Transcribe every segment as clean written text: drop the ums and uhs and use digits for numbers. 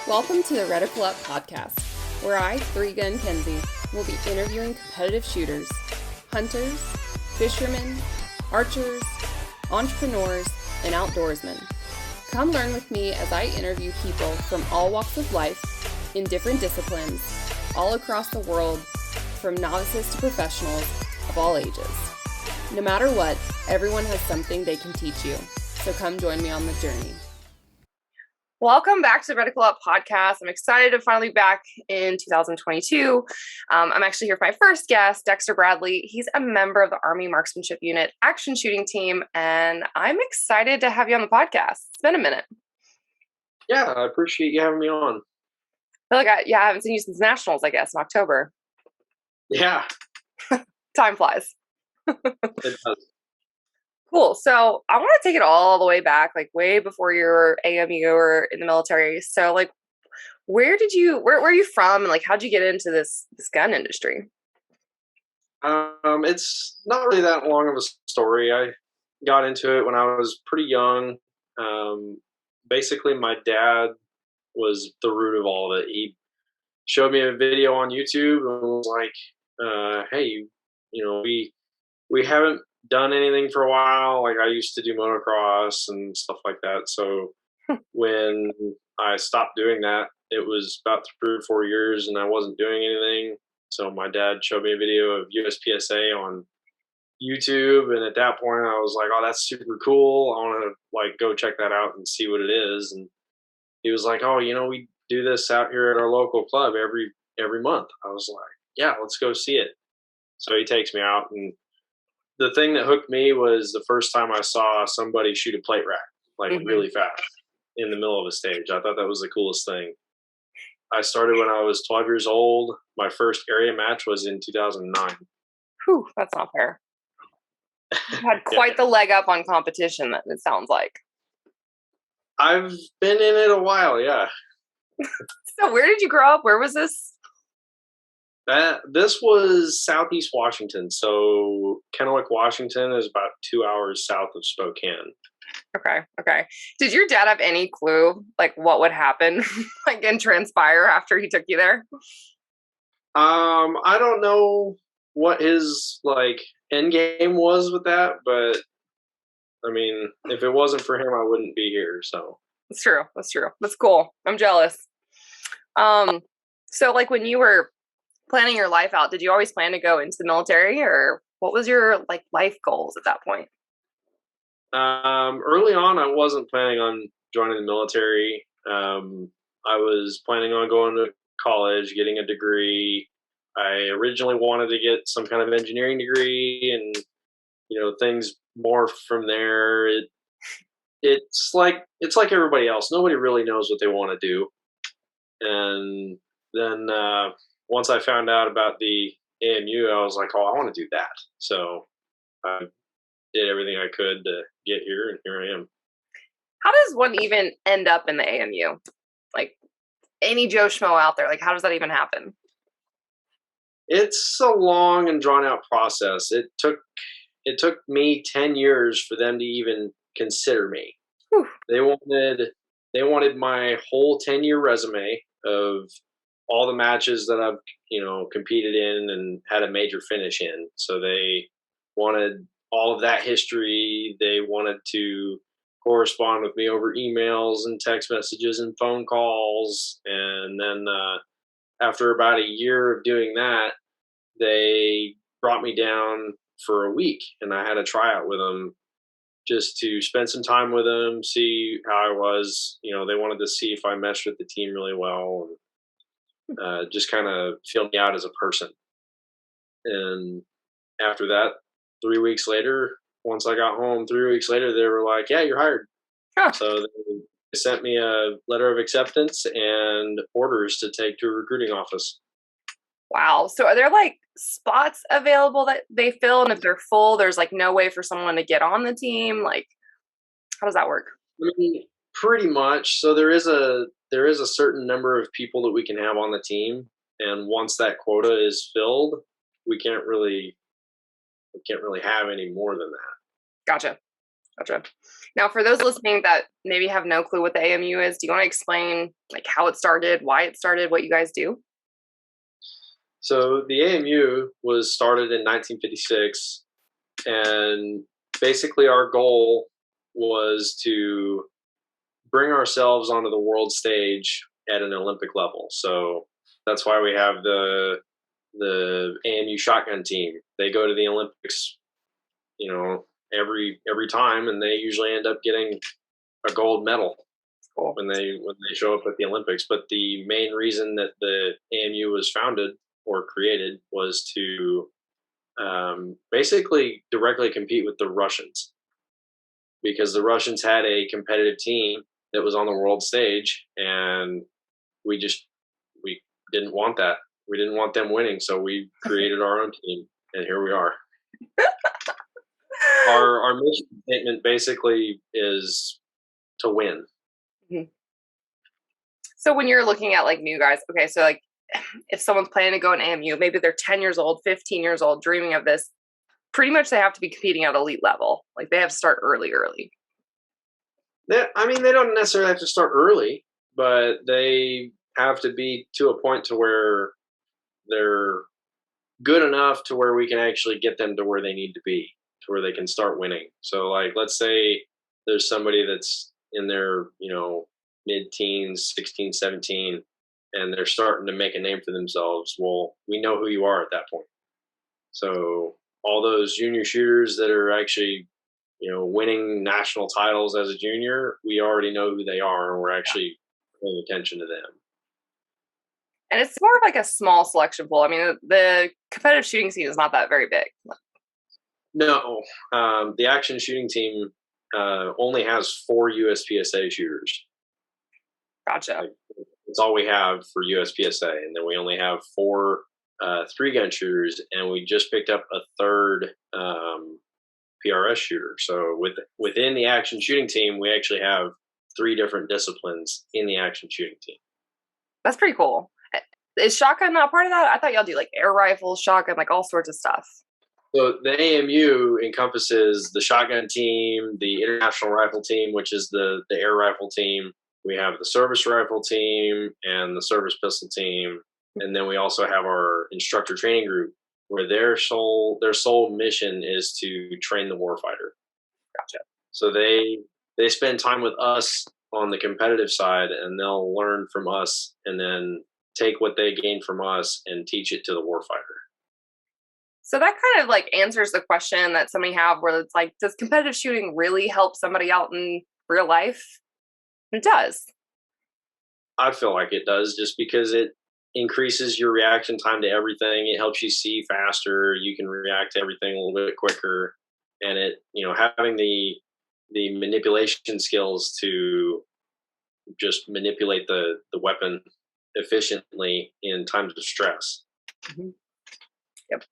Welcome to the Reticle Up podcast, where I, Three-Gun Kenzie, will be interviewing competitive shooters, hunters, fishermen, archers, entrepreneurs, and outdoorsmen. Come learn with me as I interview people from all walks of life, in different disciplines, all across the world, from novices to professionals of all ages. No matter what, everyone has something they can teach you, so come join me on the journey. Welcome back to the Reticle Up podcast. I'm excited to finally be back in 2022. I'm actually here for my first guest, Dexter Bradley. He's a member of the Army Marksmanship Unit action shooting team, and I'm excited to have you on the podcast. It's been a minute. Yeah, I appreciate you having me on. I feel like I haven't seen you since Nationals, I guess, in October. Yeah. Time flies. It does. Cool. So I want to take it all the way back, like way before your AMU or in the military. So like, where are you from? And like, how'd you get into this gun industry? It's not really that long of a story. I got into it when I was pretty young. Basically my dad was the root of all of it. He showed me a video on YouTube and was like, hey, we haven't done anything for a while. Like, I used to do motocross and stuff like that. So when I stopped doing that, it was about 3 or 4 years and I wasn't doing anything. So my dad showed me a video of USPSA on YouTube. And at that point I was like, oh, that's super cool. I want to like go check that out and see what it is. And he was like, oh, we do this out here at our local club every month. I was like, yeah, let's go see it. So he takes me out, and the thing that hooked me was the first time I saw somebody shoot a plate rack, like really fast in the middle of a stage. I thought that was the coolest thing. I started when I was 12 years old. My first area match was in 2009. Whew, that's not fair. You had quite the leg up on competition, it sounds like. I've been in it a while, yeah. So where did you grow up? Where was this? This was Southeast Washington. So Kennewick, Washington is about 2 hours south of Spokane. Okay. Did your dad have any clue like what would happen like and transpire after he took you there? I don't know what his like end game was with that, but I mean, if it wasn't for him, I wouldn't be here. So That's true. That's cool. I'm jealous. So like when you were planning your life out, did you always plan to go into the military, or what was your like life goals at that point? Early on, I wasn't planning on joining the military. I was planning on going to college, getting a degree. I originally wanted to get some kind of engineering degree, and things morphed from there. It's like everybody else. Nobody really knows what they want to do. And then once I found out about the AMU, I was like, oh, I want to do that. So I did everything I could to get here, and here I am. How does one even end up in the AMU? Like any Joe Schmo out there, like how does that even happen? It's a long and drawn out process. It took me 10 years for them to even consider me. Whew. They wanted my whole 10-year resume of all the matches that I've competed in and had a major finish in. So they wanted all of that history. They wanted to correspond with me over emails and text messages and phone calls. And then after about a year of doing that, they brought me down for a week, and I had a tryout with them just to spend some time with them, see how I was. They wanted to see if I meshed with the team really well, and just kind of feel me out as a person. And after that, 3 weeks later, once I got home, 3 weeks later, they were like, yeah, you're hired. Huh. So they sent me a letter of acceptance and orders to take to a recruiting office. Wow. So are there like spots available that they fill? And if they're full, there's like no way for someone to get on the team? Like, how does that work? I mean, pretty much. So there is a certain number of people that we can have on the team. And once that quota is filled, we can't really have any more than that. Gotcha. Gotcha. Now, for those listening that maybe have no clue what the AMU is, do you want to explain like how it started, why it started, what you guys do? So the AMU was started in 1956, and basically our goal was to bring ourselves onto the world stage at an Olympic level. So that's why we have the AMU shotgun team. They go to the Olympics, every time, and they usually end up getting a gold medal Cool. when they show up at the Olympics. But the main reason that the AMU was founded or created was to basically directly compete with the Russians, because the Russians had a competitive team that was on the world stage, and we didn't want that. We didn't want them winning, so we created our own team, and here we are. Our mission statement basically is to win. Mm-hmm. So when you're looking at like new guys, okay, so like if someone's planning to go in AMU, maybe they're 10 years old, 15 years old, dreaming of this, pretty much they have to be competing at elite level. Like they have to start early. They don't necessarily have to start early, but they have to be to a point to where they're good enough to where we can actually get them to where they need to be, to where they can start winning. So like, let's say there's somebody that's in their, mid-teens, 16, 17, and they're starting to make a name for themselves. Well, we know who you are at that point. So all those junior shooters that are actually, winning national titles as a junior, we already know who they are, and we're actually paying attention to them. And it's more of like a small selection pool. I mean, the competitive shooting scene is not that very big. No, the action shooting team only has 4 USPSA shooters. Gotcha. That's all we have for USPSA, and then we only have 4 3-gun shooters, and we just picked up a 3rd PRS shooter. So within the action shooting team, we actually have 3 different disciplines in the action shooting team. That's pretty cool. Is shotgun not part of that? I thought y'all do like air rifles, shotgun, like all sorts of stuff. So the AMU encompasses the shotgun team, the international rifle team, which is the air rifle team. We have the service rifle team and the service pistol team. And then we also have our instructor training group, where their sole mission is to train the warfighter. Gotcha. So they spend time with us on the competitive side, and they'll learn from us and then take what they gain from us and teach it to the warfighter. So that kind of like answers the question that somebody have, where it's like, does competitive shooting really help somebody out in real life? It does. I feel like it does, just because it increases your reaction time to everything. It helps you see faster. You can react to everything a little bit quicker, and it, having the manipulation skills to just manipulate the weapon efficiently in times of stress. Mm-hmm. Yep.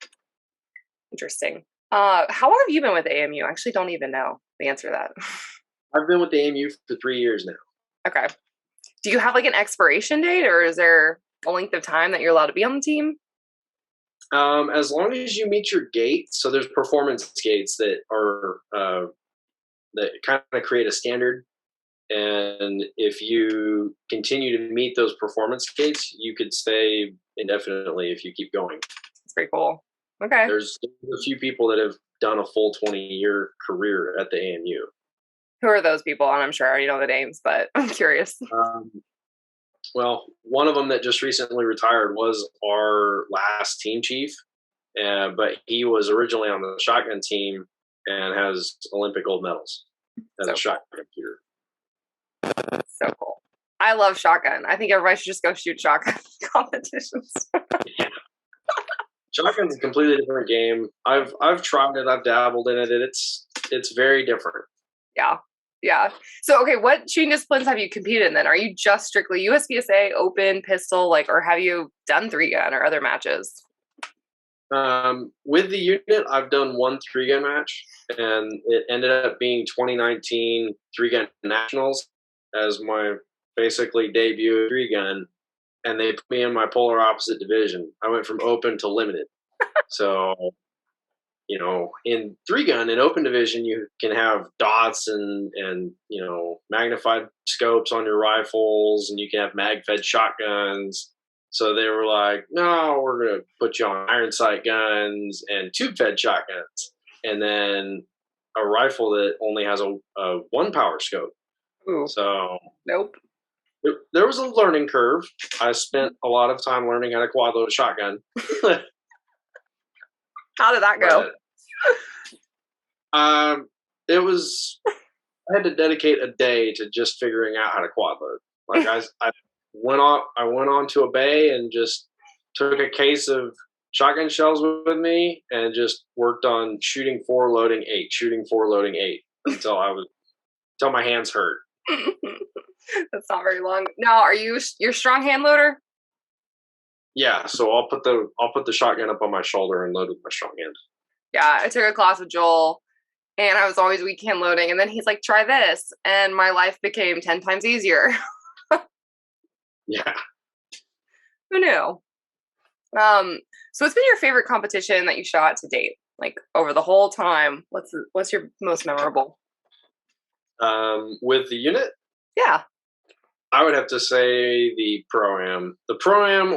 Interesting. How long have you been with AMU? I actually don't even know the answer to that. I've been with the AMU for 3 years now. Okay. Do you have like an expiration date, or is there a length of time that you're allowed to be on the team? As long as you meet your gates. So there's performance gates that are that kind of create a standard. And if you continue to meet those performance gates, you could stay indefinitely if you keep going. That's pretty cool. Okay. There's a few people that have done a full 20-year career at the AMU. Who are those people? And I'm sure I already know the names, but I'm curious. Well, one of them that just recently retired was our last team chief, but he was originally on the shotgun team and has Olympic gold medals as a shotgun shooter. So cool. I love shotgun. I think everybody should just go shoot shotgun competitions. Shotgun's a completely different game. I've tried it. I've dabbled in it. It's very different. Yeah. So, okay, what shooting disciplines have you competed in then? Are you just strictly USPSA, open, pistol, or have you done 3-gun or other matches? With the unit, I've done 1 3-gun match, and it ended up being 2019 3-gun nationals as my basically debut 3-gun, and they put me in my polar opposite division. I went from open to limited. So in 3-gun in open division, you can have dots and magnified scopes on your rifles, and you can have mag-fed shotguns. So they were like, no, we're going to put you on iron sight guns and tube-fed shotguns, and then a rifle that only has a 1-power scope. Ooh. So nope. There was a learning curve. I spent a lot of time learning how to quad load a shotgun. How did that go? It was. I had to dedicate a day to just figuring out how to quad load. Like I went on to a bay and just took a case of shotgun shells with me and just worked on shooting 4, loading 8, shooting 4, loading 8 until my hands hurt. That's not very long. Now, are you're strong hand loader? Yeah, so I'll put the shotgun up on my shoulder and load with my strong hand. Yeah, I took a class with Joel, and I was always weak hand loading, and then he's like, "Try this," and my life became 10 times easier. Yeah. Who knew? So what's been your favorite competition that you shot to date? Like over the whole time, what's your most memorable? With the unit? Yeah. I would have to say the Pro-Am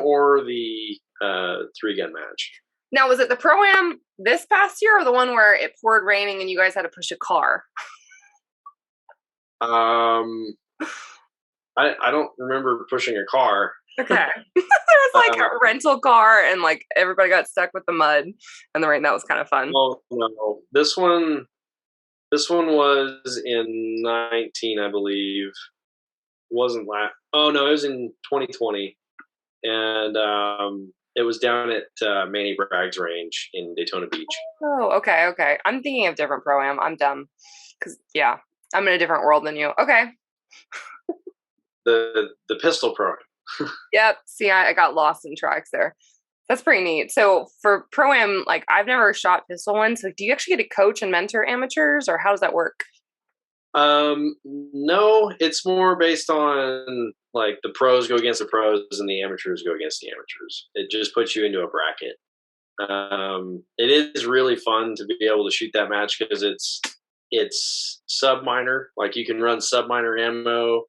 or the 3-gun match. Now, was it the Pro-Am this past year or the one where it poured raining and you guys had to push a car? I don't remember pushing a car. Okay. There was like a rental car and like everybody got stuck with the mud and the rain. That was kind of fun. Oh, no. This one was in 19, I believe. Wasn't last. Oh no, it was in 2020, and it was down at Manny Bragg's range in Daytona Beach. Oh, okay. I'm thinking of different Pro-Am. I'm dumb, because I'm in a different world than you. Okay. The pistol Pro-Am. Yep. See, I got lost in tracks there. That's pretty neat. So for Pro-Am, like I've never shot pistol ones. So do you actually get to coach and mentor amateurs, or how does that work? No, it's more based on like the pros go against the pros and the amateurs go against the amateurs. It just puts you into a bracket. It is really fun to be able to shoot that match because it's sub minor. Like you can run sub minor ammo,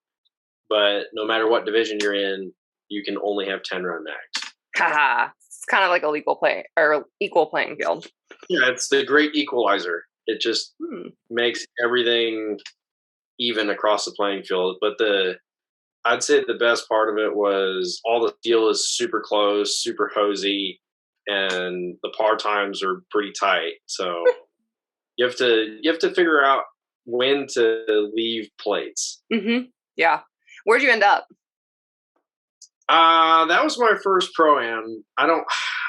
but no matter what division you're in, you can only have 10 round mags. Haha. It's kind of like a equal playing field. Yeah, it's the great equalizer. It just makes everything even across the playing field. But I'd say the best part of it was all the steel is super close, super hosey, and the par times are pretty tight. So you have to figure out when to leave plates. Mm-hmm. Yeah. Where'd you end up? That was my first Pro-Am. I don't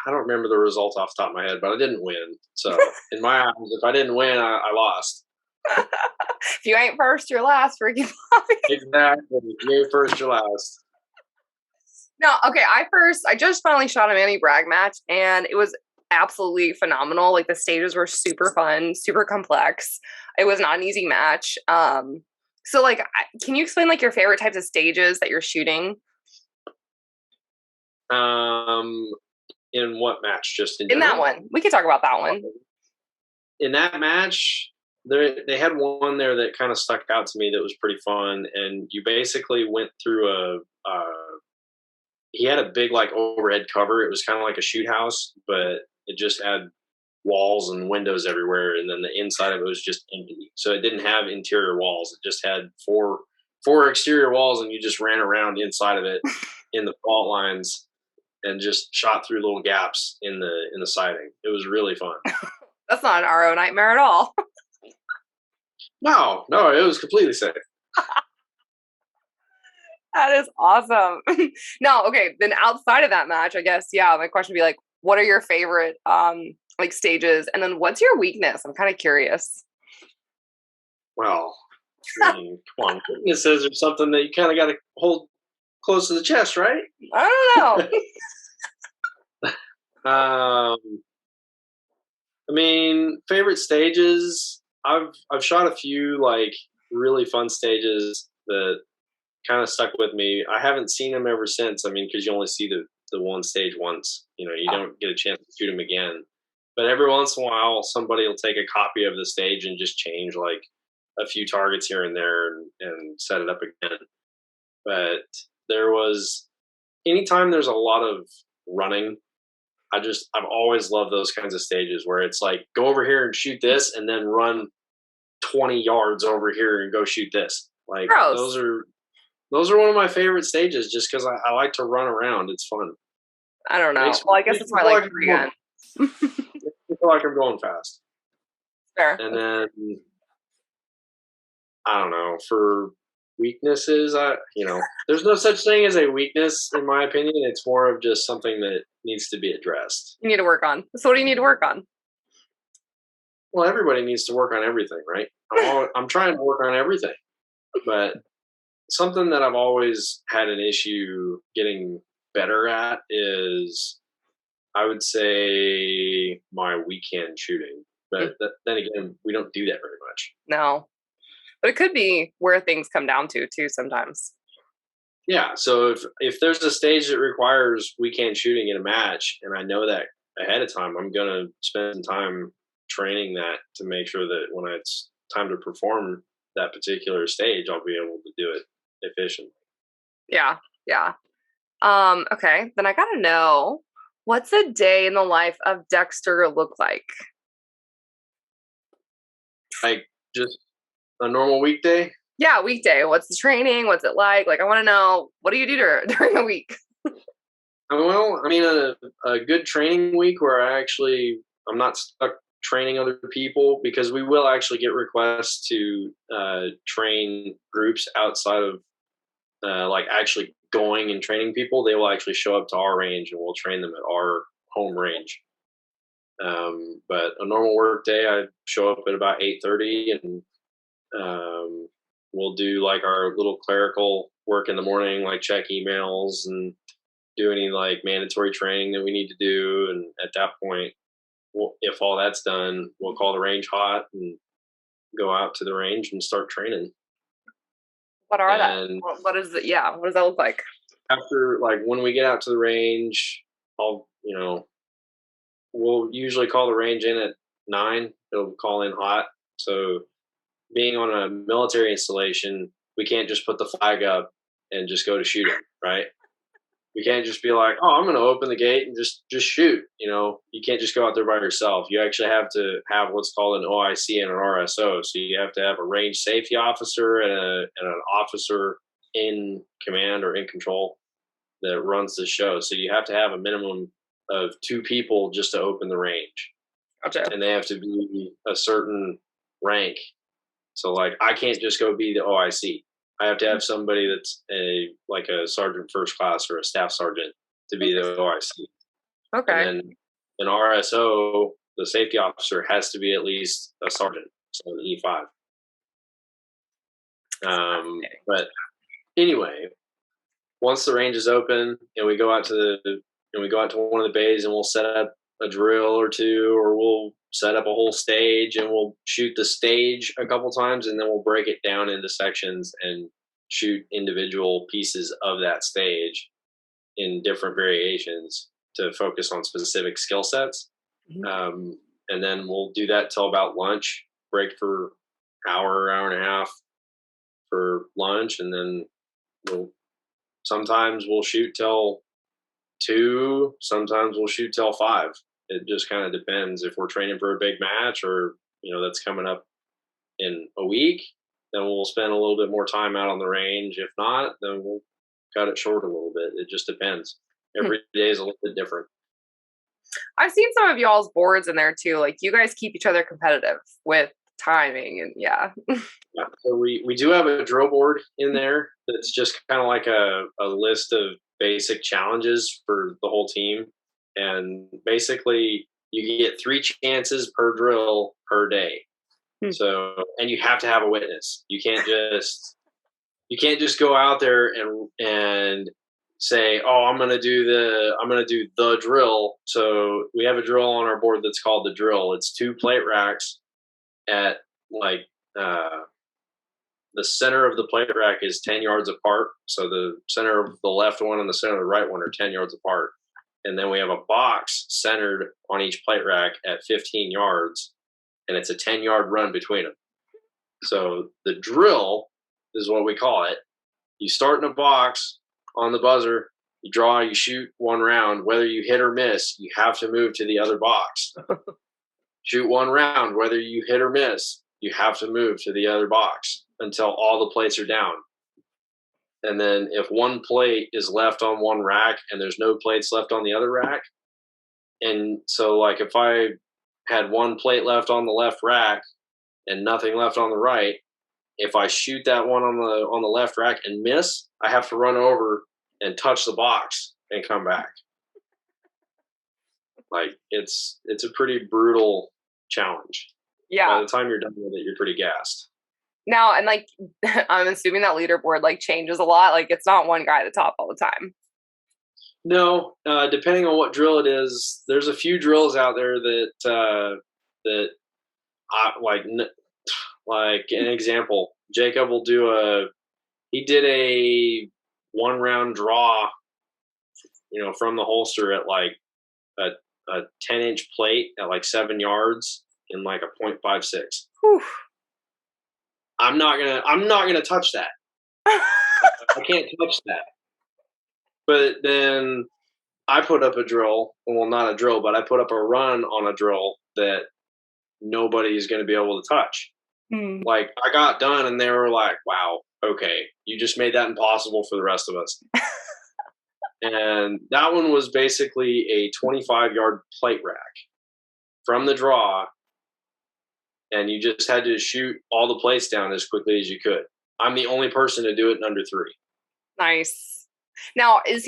remember the result off the top of my head, but I didn't win. So in my eyes, if I didn't win, I lost. If you ain't first, you're last, Ricky Bobby. Exactly. If you ain't first, you're last. No, okay. I just finally shot a Manny Bragg match, and it was absolutely phenomenal. Like the stages were super fun, super complex. It was not an easy match. So like, can you explain like your favorite types of stages that you're shooting? In what match? Just in that one. We could talk about that one. In that match, they had one there that kind of stuck out to me that was pretty fun. And you basically went through he had a big like overhead cover. It was kind of like a shoot house, but it just had walls and windows everywhere. And then the inside of it was just empty. So it didn't have interior walls. It just had four exterior walls, and you just ran around inside of it in the fault lines and just shot through little gaps in the siding. It was really fun. That's not an RO nightmare at all. No, it was completely safe. That is awesome. No, okay. Then outside of that match, I guess, my question would be like, what are your favorite like stages? And then what's your weakness? I'm kind of curious. Well, I mean, come on. Weaknesses are something that you kind of got to hold close to the chest, right? I don't know. I mean, favorite stages. I've shot a few like really fun stages that kind of stuck with me. I haven't seen them ever since. I mean, because you only see the one stage once. You don't get a chance to shoot them again. But every once in a while, somebody will take a copy of the stage and just change like a few targets here and there and set it up again. But anytime there's a lot of running, I've always loved those kinds of stages where it's like, go over here and shoot this and then run 20 yards over here and go shoot this. Like Gross. those are one of my favorite stages just because I like to run around. It's fun. I don't know. Well, I guess that's why I like free gun. I feel like I'm going fast. Fair. And then I don't know, for weaknesses, there's no such thing as a weakness in my opinion. It's more of just something that needs to be addressed. You need to work on. So what do you need to work on? Well, everybody needs to work on everything, right? I'm trying to work on everything, but something that I've always had an issue getting better at is, I would say, my weekend shooting. But then again, we don't do that very much. No. But it could be where things come down to, too, sometimes. Yeah, so if there's a stage that requires weekend shooting in a match, and I know that ahead of time, I'm going to spend some time training that to make sure that when it's time to perform that particular stage, I'll be able to do it efficiently. Yeah. Okay, then I got to know, what's a day in the life of Dexter look like? Like just a normal weekday? Yeah, weekday. What's the training? What's it like? Like, I want to know, what do you do during the week? Well, I mean, a good training week where I'm not stuck training other people, because we will actually get requests to train groups outside of like actually going and training people. They will actually show up to our range and we'll train them at our home range. But a normal work day, I show up at about 8:30 and we'll do like our little clerical work in the morning, like check emails and do any like mandatory training that we need to do. And at that point, if all that's done, we'll call the range hot and go out to the range and start training. What are that? What is it? Yeah. What does that look like? After, like, when we get out to the range, we'll usually call the range in at 9. It'll call in hot. So being on a military installation, we can't just put the flag up and just go to shooting, right? We can't just be like, oh, I'm going to open the gate and just shoot. You can't just go out there by yourself. You actually have to have what's called an OIC and an RSO. So you have to have a range safety officer and an officer in command or in control that runs the show. So you have to have a minimum of 2 people just to open the range. Gotcha. And they have to be a certain rank. So, like, I can't just go be the OIC. I have to have somebody that's like a sergeant first class or a staff sergeant to be the OIC. Okay. And then an RSO, the safety officer, has to be at least a sergeant, so an E5. But anyway, once the range is open and we go out to one of the bays and we'll set up a drill or two, or we'll set up a whole stage and we'll shoot the stage a couple times, and then we'll break it down into sections and shoot individual pieces of that stage in different variations to focus on specific skill sets. Mm-hmm. And then we'll do that till about lunch, break for hour and a half for lunch, and then sometimes we'll shoot till 2, sometimes we'll shoot till 5. It just kind of depends. If we're training for a big match or, that's coming up in a week, then we'll spend a little bit more time out on the range. If not, then we'll cut it short a little bit. It just depends. Every day is a little bit different. I've seen some of y'all's boards in there too. Like, you guys keep each other competitive with timing and yeah. So we do have a drill board in there that's just kind of like a list of basic challenges for the whole team. And basically you get 3 chances per drill per day. So, and you have to have a witness. You can't just go out there and say, oh, I'm going to do the drill. So we have a drill on our board that's called the drill. It's 2 plate racks at like, the center of the plate rack is 10 yards apart. So the center of the left one and the center of the right one are 10 yards apart. and then we have a box centered on each plate rack at 15 yards, and it's a 10-yard run between them. So the drill is what we call it. You start in a box on the buzzer, you draw, you shoot one round. Whether you hit or miss, you have to move to the other box. Shoot one round. Whether you hit or miss, you have to move to the other box until all the plates are down. And then if one plate is left on one rack and there's no plates left on the other rack, and so like if I had one plate left on the left rack and nothing left on the right, if I shoot that one on the left rack and miss, I have to run over and touch the box and come back. Like it's a pretty brutal challenge. Yeah. By the time you're done with it, you're pretty gassed. Now, and like, I'm assuming that leaderboard like changes a lot. Like it's not one guy at the top all the time. No, depending on what drill it is, there's a few drills out there that like an example. Jacob will he did a 1 round draw, from the holster at like a 10-inch plate at like 7 yards in like a .56. Whew. I'm not gonna touch that. I can't touch that. But then I put up a drill. Well, not a drill, but I put up a run on a drill that nobody's going to be able to touch. Like I got done and they were like, wow, okay, you just made that impossible for the rest of us. And that one was basically a 25-yard plate rack from the draw. And you just had to shoot all the plates down as quickly as you could. I'm the only person to do it in under 3. Nice. Now, is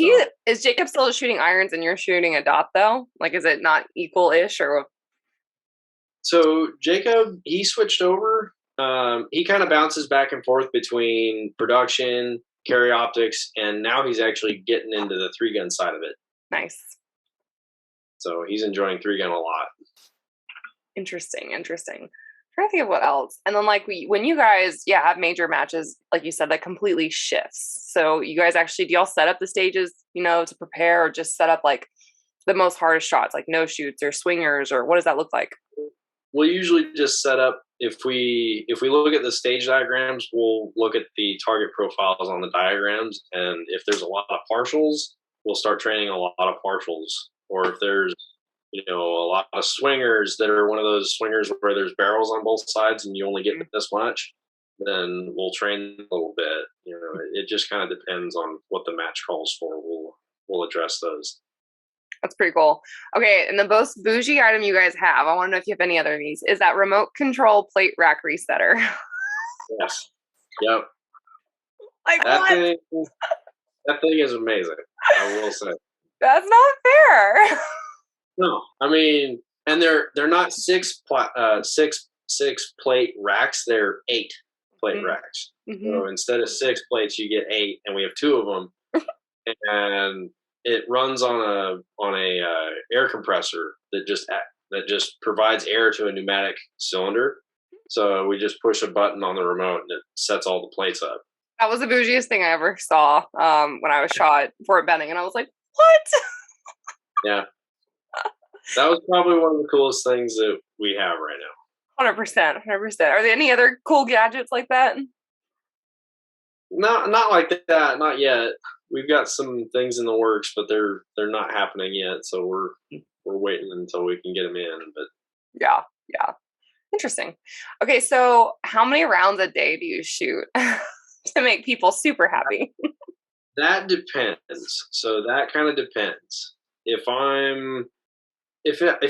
Jacob still shooting irons and you're shooting a dot though? Like, is it not equal-ish or? So Jacob, he switched over. He kind of bounces back and forth between production, carry optics, and now he's actually getting into the 3-gun side of it. Nice. So he's enjoying 3-gun a lot. Interesting. I'm trying to think of what else. And then like when you guys, have major matches, like you said, that completely shifts. So you guys actually, do y'all set up the stages, to prepare, or just set up like the most hardest shots, like no shoots or swingers, or what does that look like? We'll usually just set up, if we look at the stage diagrams, we'll look at the target profiles on the diagrams. And if there's a lot of partials, we'll start training a lot of partials. Or if there's, a lot of swingers that are one of those swingers where there's barrels on both sides and you only get this much, then we'll train a little bit. It just kind of depends on what the match calls for. We'll address those. That's pretty cool. Okay, and the most bougie item you guys have, I want to know if you have any other of these, is that remote control plate rack resetter. Yes. Yep. Like that what? That thing is amazing, I will say. That's not fair. No, I mean, and they're not 6 plate racks. They're 8 plate racks. Mm-hmm. So instead of 6 plates, you get 8, and we have 2 of them. And it runs on a air compressor that just provides air to a pneumatic cylinder. So we just push a button on the remote and it sets all the plates up. That was the bougiest thing I ever saw when I was shot Fort Benning, and I was like, what? Yeah. That was probably one of the coolest things that we have right now. 100%. Are there any other cool gadgets like that? Not like that. Not yet. We've got some things in the works, but they're not happening yet. So we're waiting until we can get them in. But yeah. Interesting. Okay, so how many rounds a day do you shoot to make people super happy? That depends. So that kind of depends. If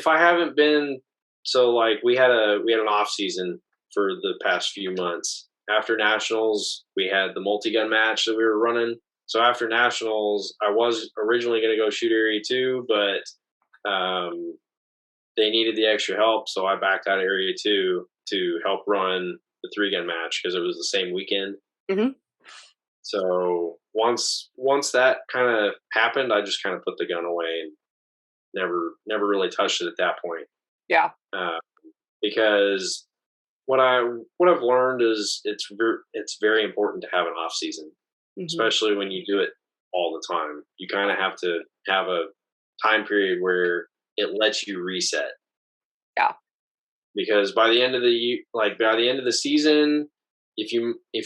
I haven't been, so like we had an off season for the past few months. After nationals, we had the multi-gun match that we were running. So after nationals, I was originally going to go shoot Area 2, but they needed the extra help, so I backed out of Area 2 to help run the 3-gun match because it was the same weekend. Mm-hmm. So once that kind of happened, I just kind of put the gun away and never really touched it at that point. Yeah. Because what I've learned is it's very important to have an off season, especially when you do it all the time. You kind of have to have a time period where it lets you reset. Yeah. Because by the end of the season, if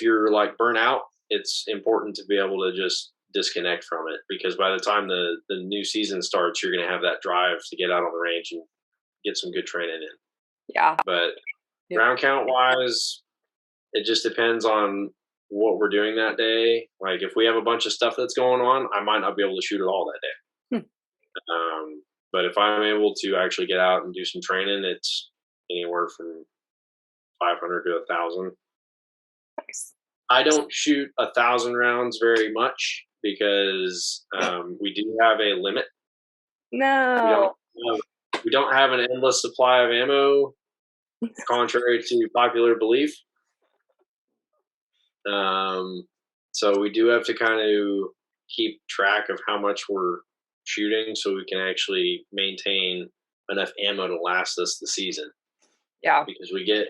you're like burnt out, it's important to be able to just disconnect from it, because by the time the new season starts, you're going to have that drive to get out on the range and get some good training in. Yeah. But round count wise, it just depends on what we're doing that day. Like if we have a bunch of stuff that's going on, I might not be able to shoot it all that day. But if I'm able to actually get out and do some training, it's anywhere from 500 to 1,000. Nice. I don't shoot 1,000 rounds very much because we do have a limit. No. We don't have an endless supply of ammo, contrary to popular belief. So we do have to kind of keep track of how much we're shooting so we can actually maintain enough ammo to last us the season. Yeah. Because we get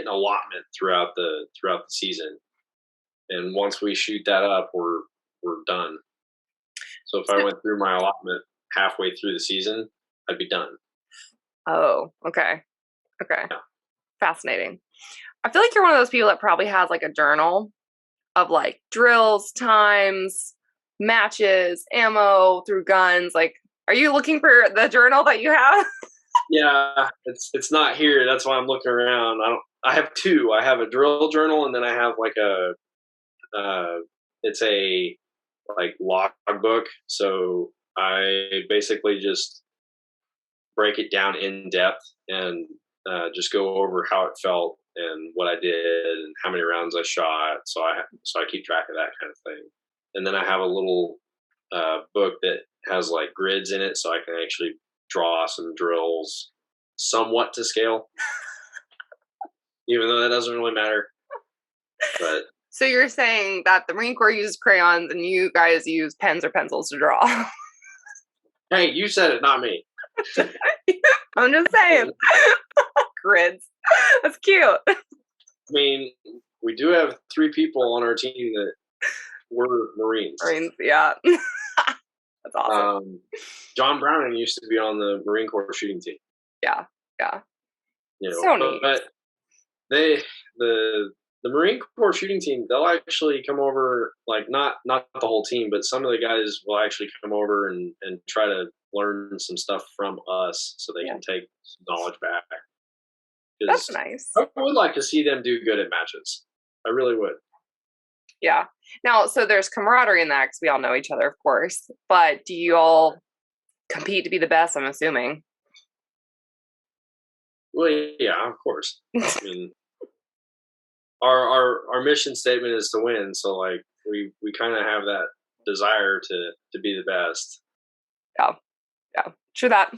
an allotment throughout the season, and once we shoot that up, we're done. So if I went through my allotment halfway through the season, I'd be done. Oh, okay. Yeah. Fascinating. I feel like you're one of those people that probably has like a journal of like drills, times, matches, ammo through guns. Like, are you looking for the journal that you have? Yeah, it's not here. That's why I'm looking around. I have two. I have a drill journal, and then I have like it's a like logbook. So I basically just break it down in depth and just go over how it felt and what I did and how many rounds I shot. So I keep track of that kind of thing. And then I have a little book that has like grids in it, so I can actually draw some drills somewhat to scale, even though that doesn't really matter. But so you're saying that the Marine Corps uses crayons and you guys use pens or pencils to draw? Hey, you said it, not me. I'm just saying. Grids. That's cute. I mean, we do have 3 people on our team that were Marines. Yeah. That's awesome. John Browning used to be on the Marine Corps shooting team. Yeah. You know, so neat. But the Marine Corps shooting team, they'll actually come over, like not the whole team, but some of the guys will actually come over and try to learn some stuff from us so they can take some knowledge back. That's nice. I would like to see them do good at matches. I really would. Yeah. Now, so there's camaraderie in that because we all know each other, of course. But do you all compete to be the best? I'm assuming. Well, yeah, of course. I mean, our mission statement is to win, so like we kind of have that desire to be the best. Yeah, true that.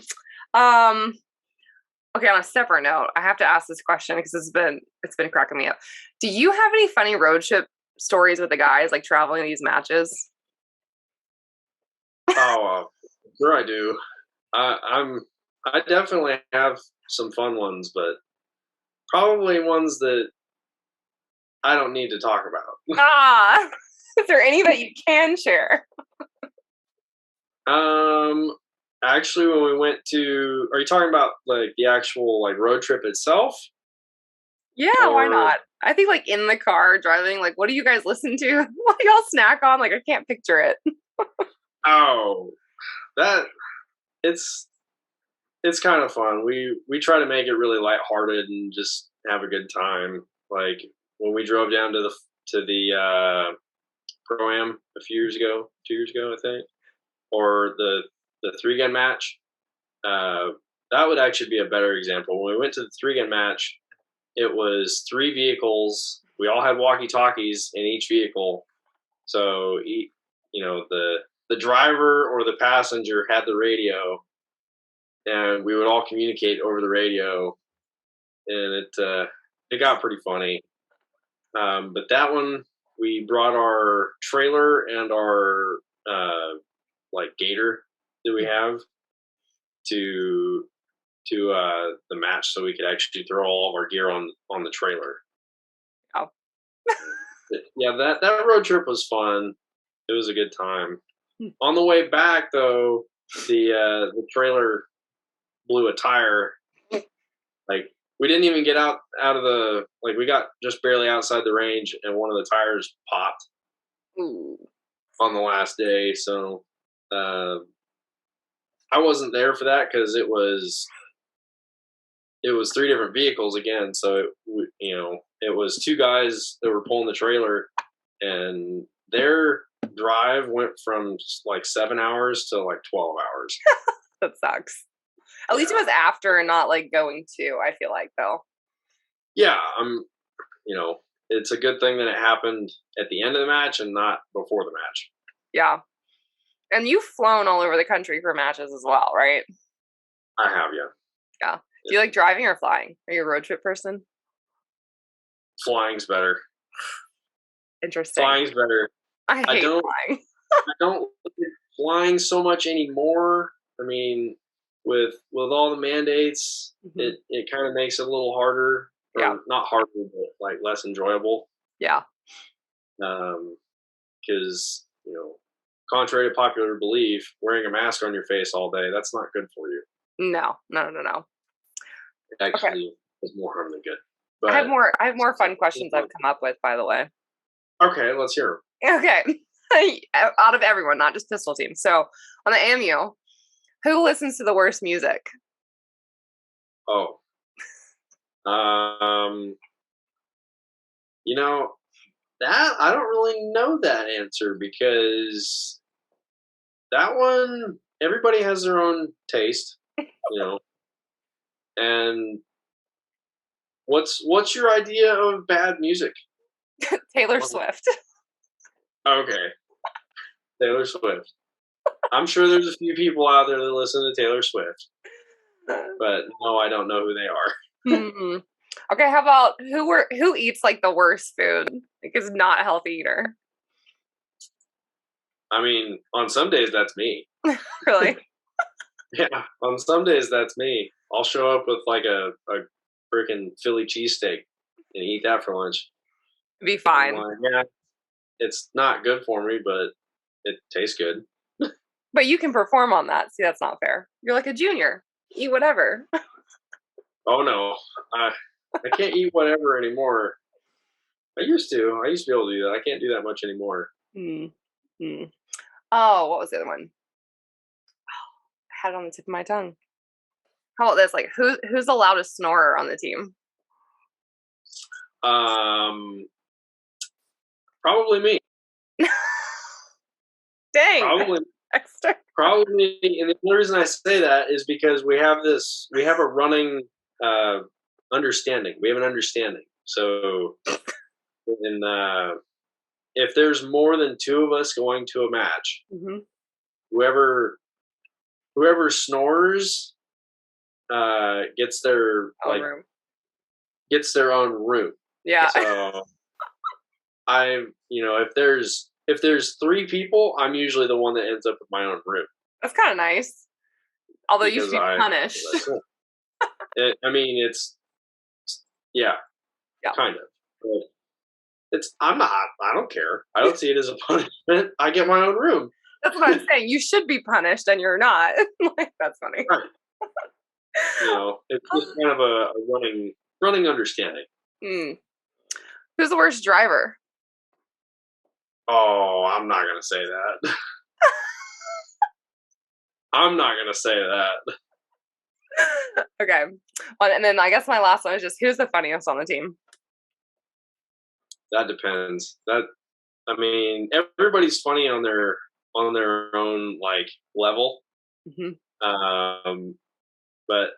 Okay, on a separate note, I have to ask this question because it's been cracking me up. Do you have any funny road trip stories with the guys, like traveling these matches? Oh, sure I do. I definitely have some fun ones, but probably ones that I don't need to talk about. Is there any that you can share? Actually, when we went to, are you talking about like the actual like road trip itself? Yeah, why not? I think like in the car driving, like what do you guys listen to? What do y'all snack on? Like I can't picture it. Oh, it's kind of fun. We try to make it really lighthearted and just have a good time. Like when we drove down to the Pro-Am a few years ago, 2 years ago, I think, or the 3-gun match. That would actually be a better example. When we went to the 3-gun match, it was 3 vehicles. We all had walkie-talkies in each vehicle. So, the driver or the passenger had the radio, and we would all communicate over the radio, and it got pretty funny. But that one, we brought our trailer and our like gator that we have to the match, so we could actually throw all of our gear on the trailer. Oh. Yeah, that road trip was fun. It was a good time. On the way back, though, the trailer blew a tire. Like, we didn't even get out of the, like, we got just barely outside the range, and one of the tires popped. Ooh. On the last day. So I wasn't there for that because it was 3 different vehicles again. So it was 2 guys that were pulling the trailer, and their drive went from like 7 hours to like 12 hours. That sucks. At least it was after and not like going to, I feel like, though. Yeah, it's a good thing that it happened at the end of the match and not before the match. Yeah. And you've flown all over the country for matches as well, right? I have, yeah. Yeah. Do you like driving or flying? Are you a road trip person? Flying's better. Interesting. Flying's better. I hate flying. I don't like flying so much anymore. I mean, with all the mandates, it kind of makes it a little harder. Or not harder, but like less enjoyable. Yeah. Because, contrary to popular belief, wearing a mask on your face all day, that's not good for you. No. It actually is more harm than good. But I have more fun questions I've come up with, by the way. Okay, let's hear them. Okay. Out of everyone, not just pistol team. So on the AMU, who listens to the worst music? Oh. That I don't really know that answer, because that one, everybody has their own taste, and what's your idea of bad music? Taylor Swift. Okay. Taylor Swift. I'm sure there's a few people out there that listen to Taylor Swift, but no, I don't know who they are. Mm-hmm. Okay, how about who eats like the worst food? Like, is not a healthy eater. I mean, on some days that's me. Really? Yeah, on some days that's me. I'll show up with like a freaking Philly cheesesteak and eat that for lunch. Be fine. Yeah, it's not good for me, but it tastes good. But you can perform on that. See, that's not fair. You're like a junior. Eat whatever. Oh no, I can't eat whatever anymore. I used to be able to do that. I can't do that much anymore. Oh, what was the other one? I had it on the tip of my tongue. How about this? Like, who's the loudest snorer on the team? Probably me. Dang. Probably. Dexter. Probably, and the only reason I say that is because we have a running understanding. We have an understanding. So, if there's more than 2 of us going to a match, whoever snores gets their room. Gets their own room. Yeah. So if there's 3 people, I'm usually the one that ends up with my own room. That's kind of nice. Although you should be punished. It's kind of. But I don't care. I don't see it as a punishment. I get my own room. That's what I'm saying. You should be punished, and you're not. That's funny. Right. It's just kind of a running understanding. Who's the worst driver? Oh, I'm not gonna say that. I'm not gonna say that. Okay. And then I guess my last one is just, who's the funniest on the team? That depends. Everybody's funny on their own like level. But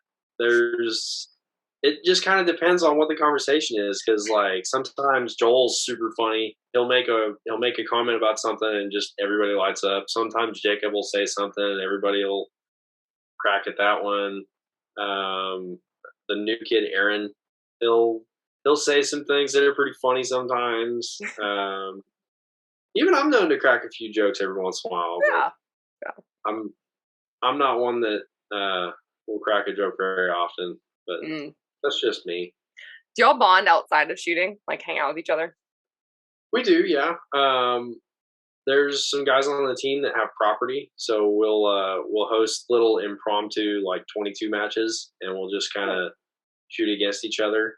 it just kind of depends on what the conversation is, because like sometimes Joel's super funny. He'll make a comment about something and just everybody lights up. Sometimes Jacob will say something and everybody will crack at that one. The new kid Aaron, he'll say some things that are pretty funny sometimes. Even I'm known to crack a few jokes every once in a while. Yeah. I'm not one that will crack a joke very often, but that's just me. Do y'all bond outside of shooting? Like hang out with each other? We do, yeah. There's some guys on the team that have property, so we'll host little impromptu like 22 matches, and we'll just kind of shoot against each other.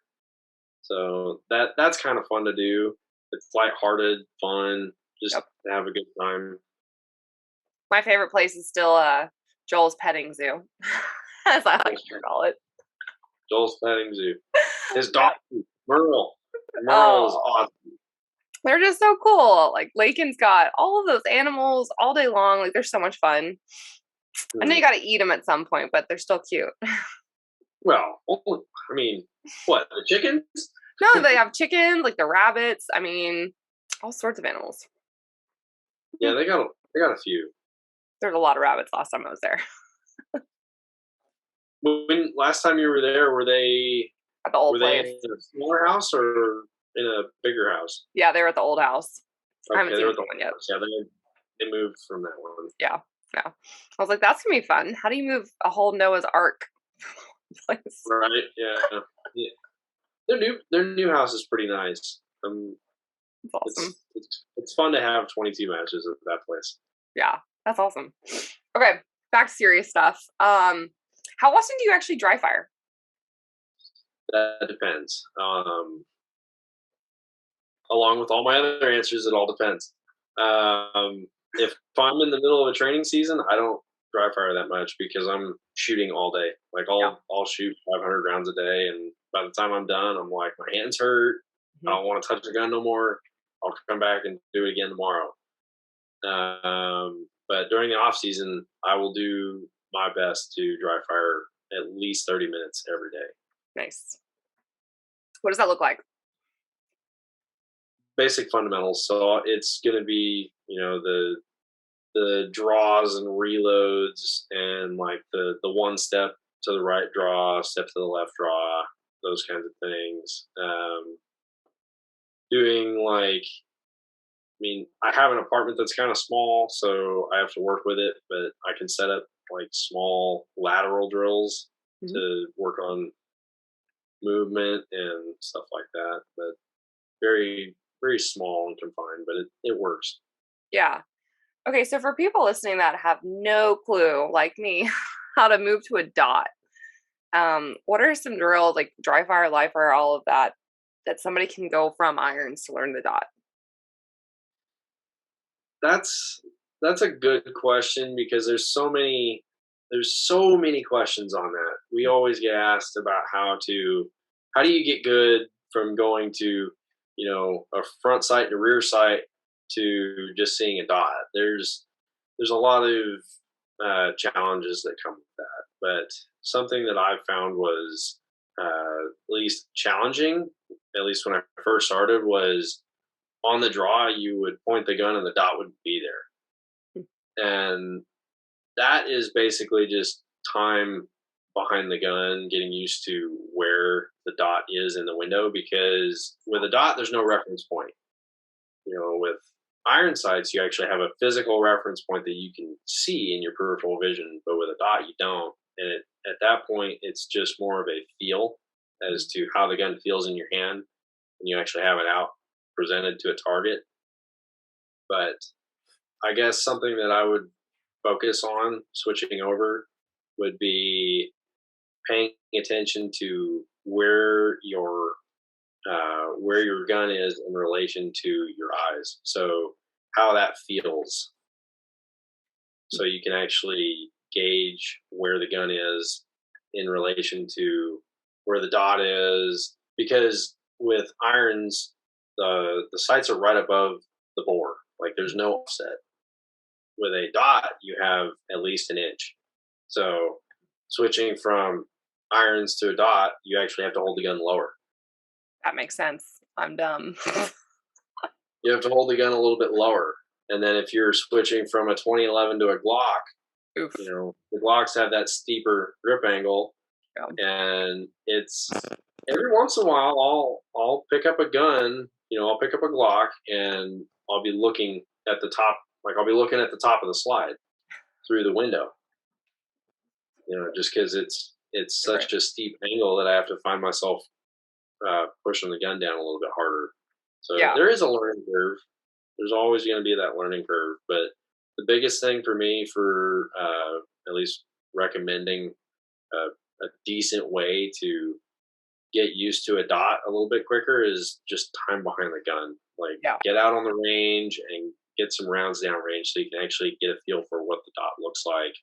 So that's kind of fun to do. It's lighthearted, fun, just Yep. to have a good time. My favorite place is still Joel's petting zoo, as I like to call it. Joel's petting zoo. His dog, Merle. Merle is Oh, awesome. they're just so cool. Like Lakin's got all of those animals all day long. Like they're so much fun. I know you got to eat them at some point, but they're still cute. Well, I mean, what, the chickens? No, they have chickens, like the rabbits. I mean, all sorts of animals. Yeah, they got a few. There's a lot of rabbits last time I was there. When last time you were there, were they At the old they place. in a smaller house or in a bigger house? Yeah, they were at the old house. I haven't Okay, seen they were the new one yet. yeah, they moved from that one. Yeah. I was like, that's gonna be fun. How do you move a whole Noah's Ark place? Right? Yeah. Their new house is pretty nice. That's awesome. It's fun to have 22 matches at that place. Yeah, that's awesome. Okay, back to serious stuff. How often do you actually dry fire? That depends. Along with all my other answers, it all depends. If I'm in the middle of a training season, I don't dry fire that much because I'm shooting all day. Like I'll shoot 500 rounds a day, and by the time I'm done, I'm like, my hands hurt. I don't want to touch the gun no more. I'll come back and do it again tomorrow. But during the off season, I will do my best to dry fire at least 30 minutes every day. Nice. What does that look like? Basic fundamentals. So it's going to be, the draws and reloads and like the one step to the right draw, step to the left draw, those kinds of things. Doing like, I have an apartment that's kind of small, so I have to work with it, but I can set up like small lateral drills to work on movement and stuff like that. But very, very small and confined, but it works. Yeah. Okay, so for people listening that have no clue, like me, how to move to a dot, what are some drills like dry fire, live fire, all of that somebody can go from irons to learn the dot? That's a good question because there's so many questions on that. We always get asked about how do you get good from going to, a front sight to rear sight to just seeing a dot. There's a lot of challenges that come with that. But something that I found was at least challenging, at least when I first started, was on the draw, you would point the gun and the dot would be there. And that is basically just time behind the gun, getting used to where the dot is in the window, because with a dot, there's no reference point. With iron sights, you actually have a physical reference point that you can see in your peripheral vision, but with a dot, you don't. And at that point, it's just more of a feel as to how the gun feels in your hand when you actually have it out presented to a target. But I guess something that I would focus on switching over would be paying attention to where your gun is in relation to your eyes. So how that feels. So you can actually gauge where the gun is in relation to where the dot is. Because with irons, the sights are right above the bore. Like there's no offset. With a dot, you have at least an inch. So switching from irons to a dot, you actually have to hold the gun lower. That makes sense. I'm dumb. You have to hold the gun a little bit lower. And then if you're switching from a 2011 to a Glock, Oof. The Glocks have that steeper grip angle. Yeah. And it's every once in a while I'll pick up a gun, I'll pick up a Glock and I'll be looking at the top, like I'll be looking at the top of the slide through the window. Just because it's such a steep angle that I have to find myself pushing the gun down a little bit harder. So there is a learning curve. There's always going to be that learning curve. But the biggest thing for me for at least recommending a decent way to get used to a dot a little bit quicker is just time behind the gun. Like Yeah. get out on the range and get some rounds down range so you can actually get a feel for what the dot looks like.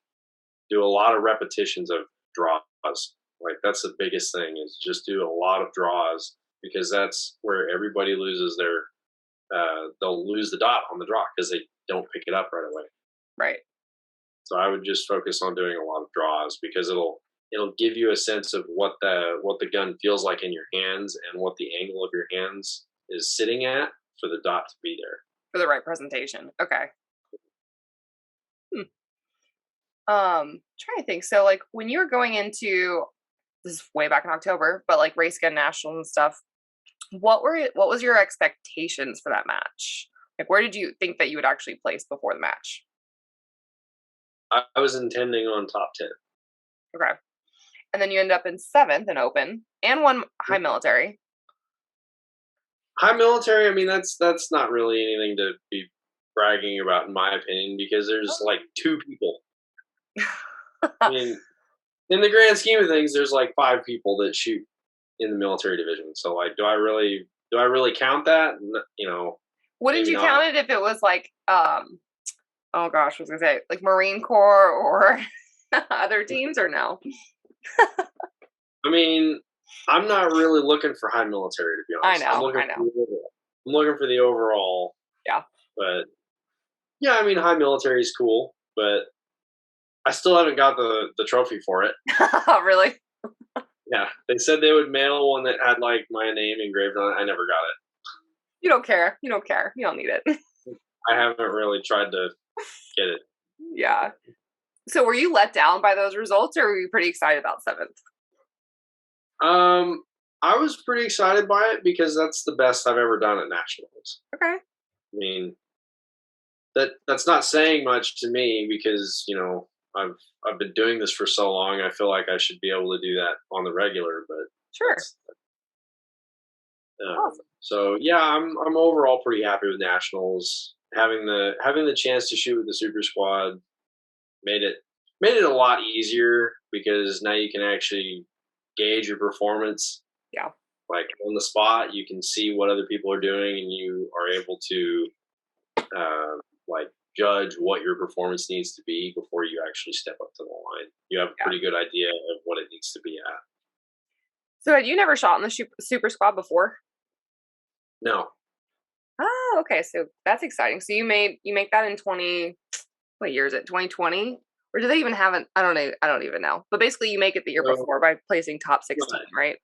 Do a lot of repetitions of draws. Like that's the biggest thing is just do a lot of draws because that's where everybody loses their they'll lose the dot on the draw because they don't pick it up right away. Right. So I would just focus on doing a lot of draws because it'll give you a sense of what the gun feels like in your hands and what the angle of your hands is sitting at for the dot to be there. For the right presentation. Okay. Trying to think. So like when you were going into this is way back in October, but like race gun nationals and stuff, what was your expectations for that match? Like where did you think that you would actually place before the match? I was intending on top 10. Okay. And then you end up in 7th in open and 1 high military. High military, I mean that's not really anything to be bragging about in my opinion because there's like 2 people. I mean, in the grand scheme of things, there's like 5 people that shoot in the military division. So like, do I really count that? You know, wouldn't you count it if it was like, oh gosh, I was gonna say like Marine Corps or other teams or no? I mean, I'm not really looking for high military to be honest. I know. I'm looking for the overall. Yeah. But yeah, I mean, high military is cool, but I still haven't got the trophy for it. Really? Yeah, they said they would mail one that had like my name engraved on it. I never got it. You don't care. You don't care. You don't need it. I haven't really tried to get it. Yeah. So were you let down by those results or were you pretty excited about 7th? I was pretty excited by it because that's the best I've ever done at nationals. Okay. I mean, that's not saying much to me because, you know, I've been doing this for so long. I feel like I should be able to do that on the regular, but sure. Awesome. So yeah, I'm overall pretty happy with nationals. Having the chance to shoot with the super squad made it a lot easier because now you can actually gauge your performance. Yeah. Like on the spot, you can see what other people are doing, and you are able to like judge what your performance needs to be before you actually step up to the line. You have a pretty good idea of what it needs to be at. So had you never shot in the super squad before? No. Oh, okay. So that's exciting. So you make that in what year is it? 2020? Or do they even have an? I don't even know. But basically, you make it the year before by placing top 16, right?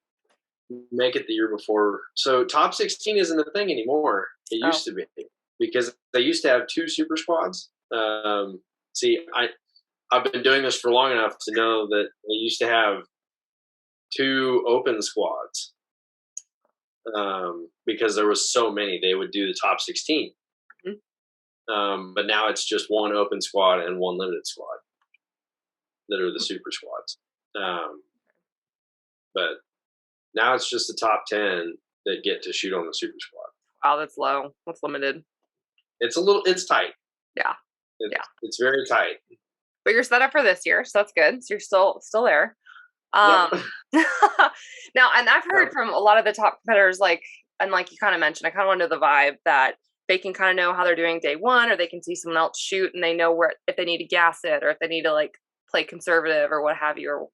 Make it the year before. So top 16 isn't a thing anymore. It used to be because they used to have 2 super squads. See, I've been doing this for long enough to know that they used to have 2 open squads. Because there was so many, they would do the top 16. Mm-hmm. But now it's just 1 open squad and 1 limited squad that are the super squads. But now it's just the top 10 that get to shoot on the super squad. Wow, that's low. That's limited. It's tight. Yeah. It's very tight. But you're set up for this year, so that's good. So you're still there. Now, and I've heard from a lot of the top competitors, like you kind of mentioned, I kind of want to know the vibe that they can kind of know how they're doing day one, or they can see someone else shoot and they know where, if they need to gas it or if they need to like play conservative or what have you. Or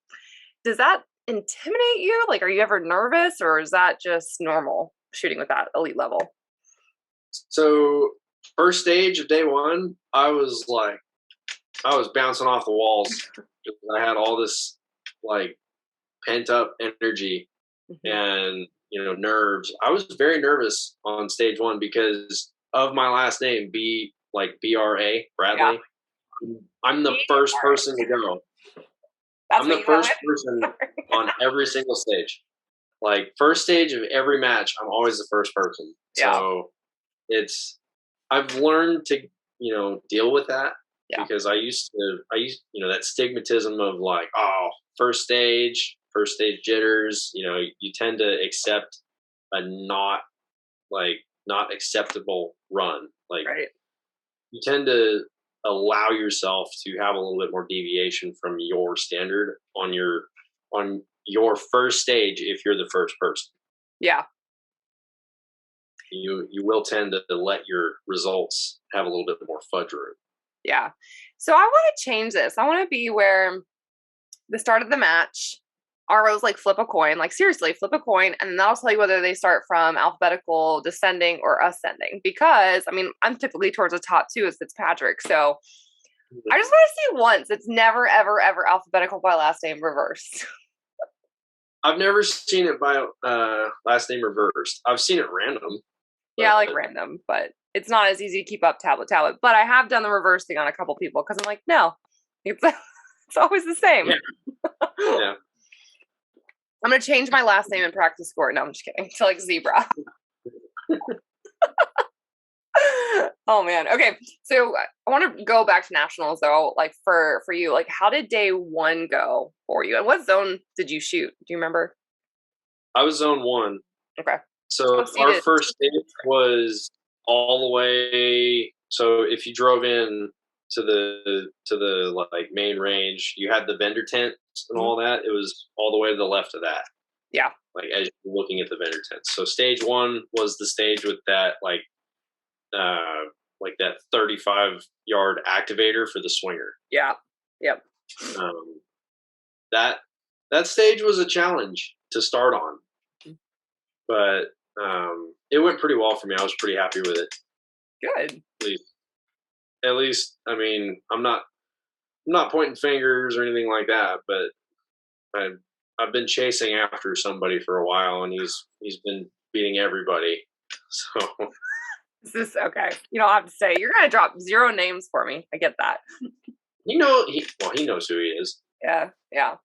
does that intimidate you? Like, are you ever nervous, or is that just normal shooting with that elite level? So first stage of day one, I was bouncing off the walls. I had all this like pent up energy and nerves. I was very nervous on stage one because of my last name, B-R-A, Bradley. Yeah. I'm the first person to go. I'm the first person on every single stage. Like first stage of every match, I'm always the first person. Yeah. So I've learned to, deal with that. Yeah. Because I used that stigmatism of like, oh, first stage jitters, you tend to accept a not like not acceptable run. Like Right. you tend to allow yourself to have a little bit more deviation from your standard on your first stage if you're the first person. Yeah. You will tend to let your results have a little bit more fudge room. Yeah. So I want to change this. I want to be where the start of the match, ROs like flip a coin, like seriously, flip a coin, and then that'll tell you whether they start from alphabetical, descending, or ascending. Because I mean, I'm typically towards the top two as Fitzpatrick, so I just want to see once. It's never, ever, ever alphabetical by last name reversed. I've never seen it by last name reversed. I've seen it random. Yeah, like random, but it's not as easy to keep up tablet. But I have done the reverse thing on a couple people because I'm like, no, it's it's always the same. Yeah. I'm gonna change my last name in practice score. No, I'm just kidding. To like Zebra. Oh man. Okay. So I want to go back to nationals though. Like for you, like how did day one go for you? And what zone did you shoot? Do you remember? I was zone 1. Okay. So our first stage was all the way. So if you drove in to the like main range, you had the vendor tents and all that. It was all the way to the left of that. Yeah. Like as you're looking at the vendor tents. So stage 1 was the stage with that like that 35-yard activator for the swinger. Yeah. Yep. That stage was a challenge to start on, but it went pretty well for me. I was pretty happy with it. Good. At least, I mean, I'm not pointing fingers or anything like that, but I've been chasing after somebody for a while, and he's been beating everybody. So this is okay. You don't have to say. You're gonna drop 0 names for me. I get that. he knows who he is. Yeah. Yeah.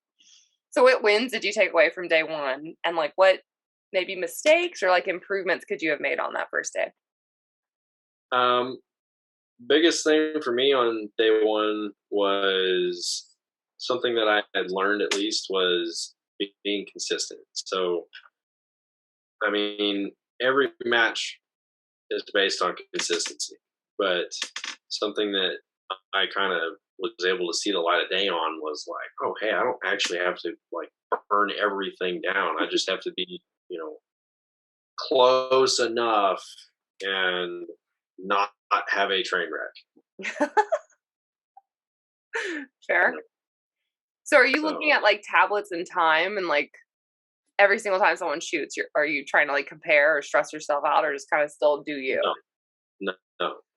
So what wins did you take away from day one, and like what maybe mistakes or like improvements could you have made on that first day? Biggest thing for me on day 1 was something that I had learned at least was being consistent. So, I mean, every match is based on consistency, but something that I kind of was able to see the light of day on was like, oh, hey, I don't actually have to like burn everything down. I just have to be, close enough and not have a train wreck. Fair. So are you looking at like tablets and time and like every single time someone shoots, are you trying to like compare or stress yourself out or just kind of still do you? No.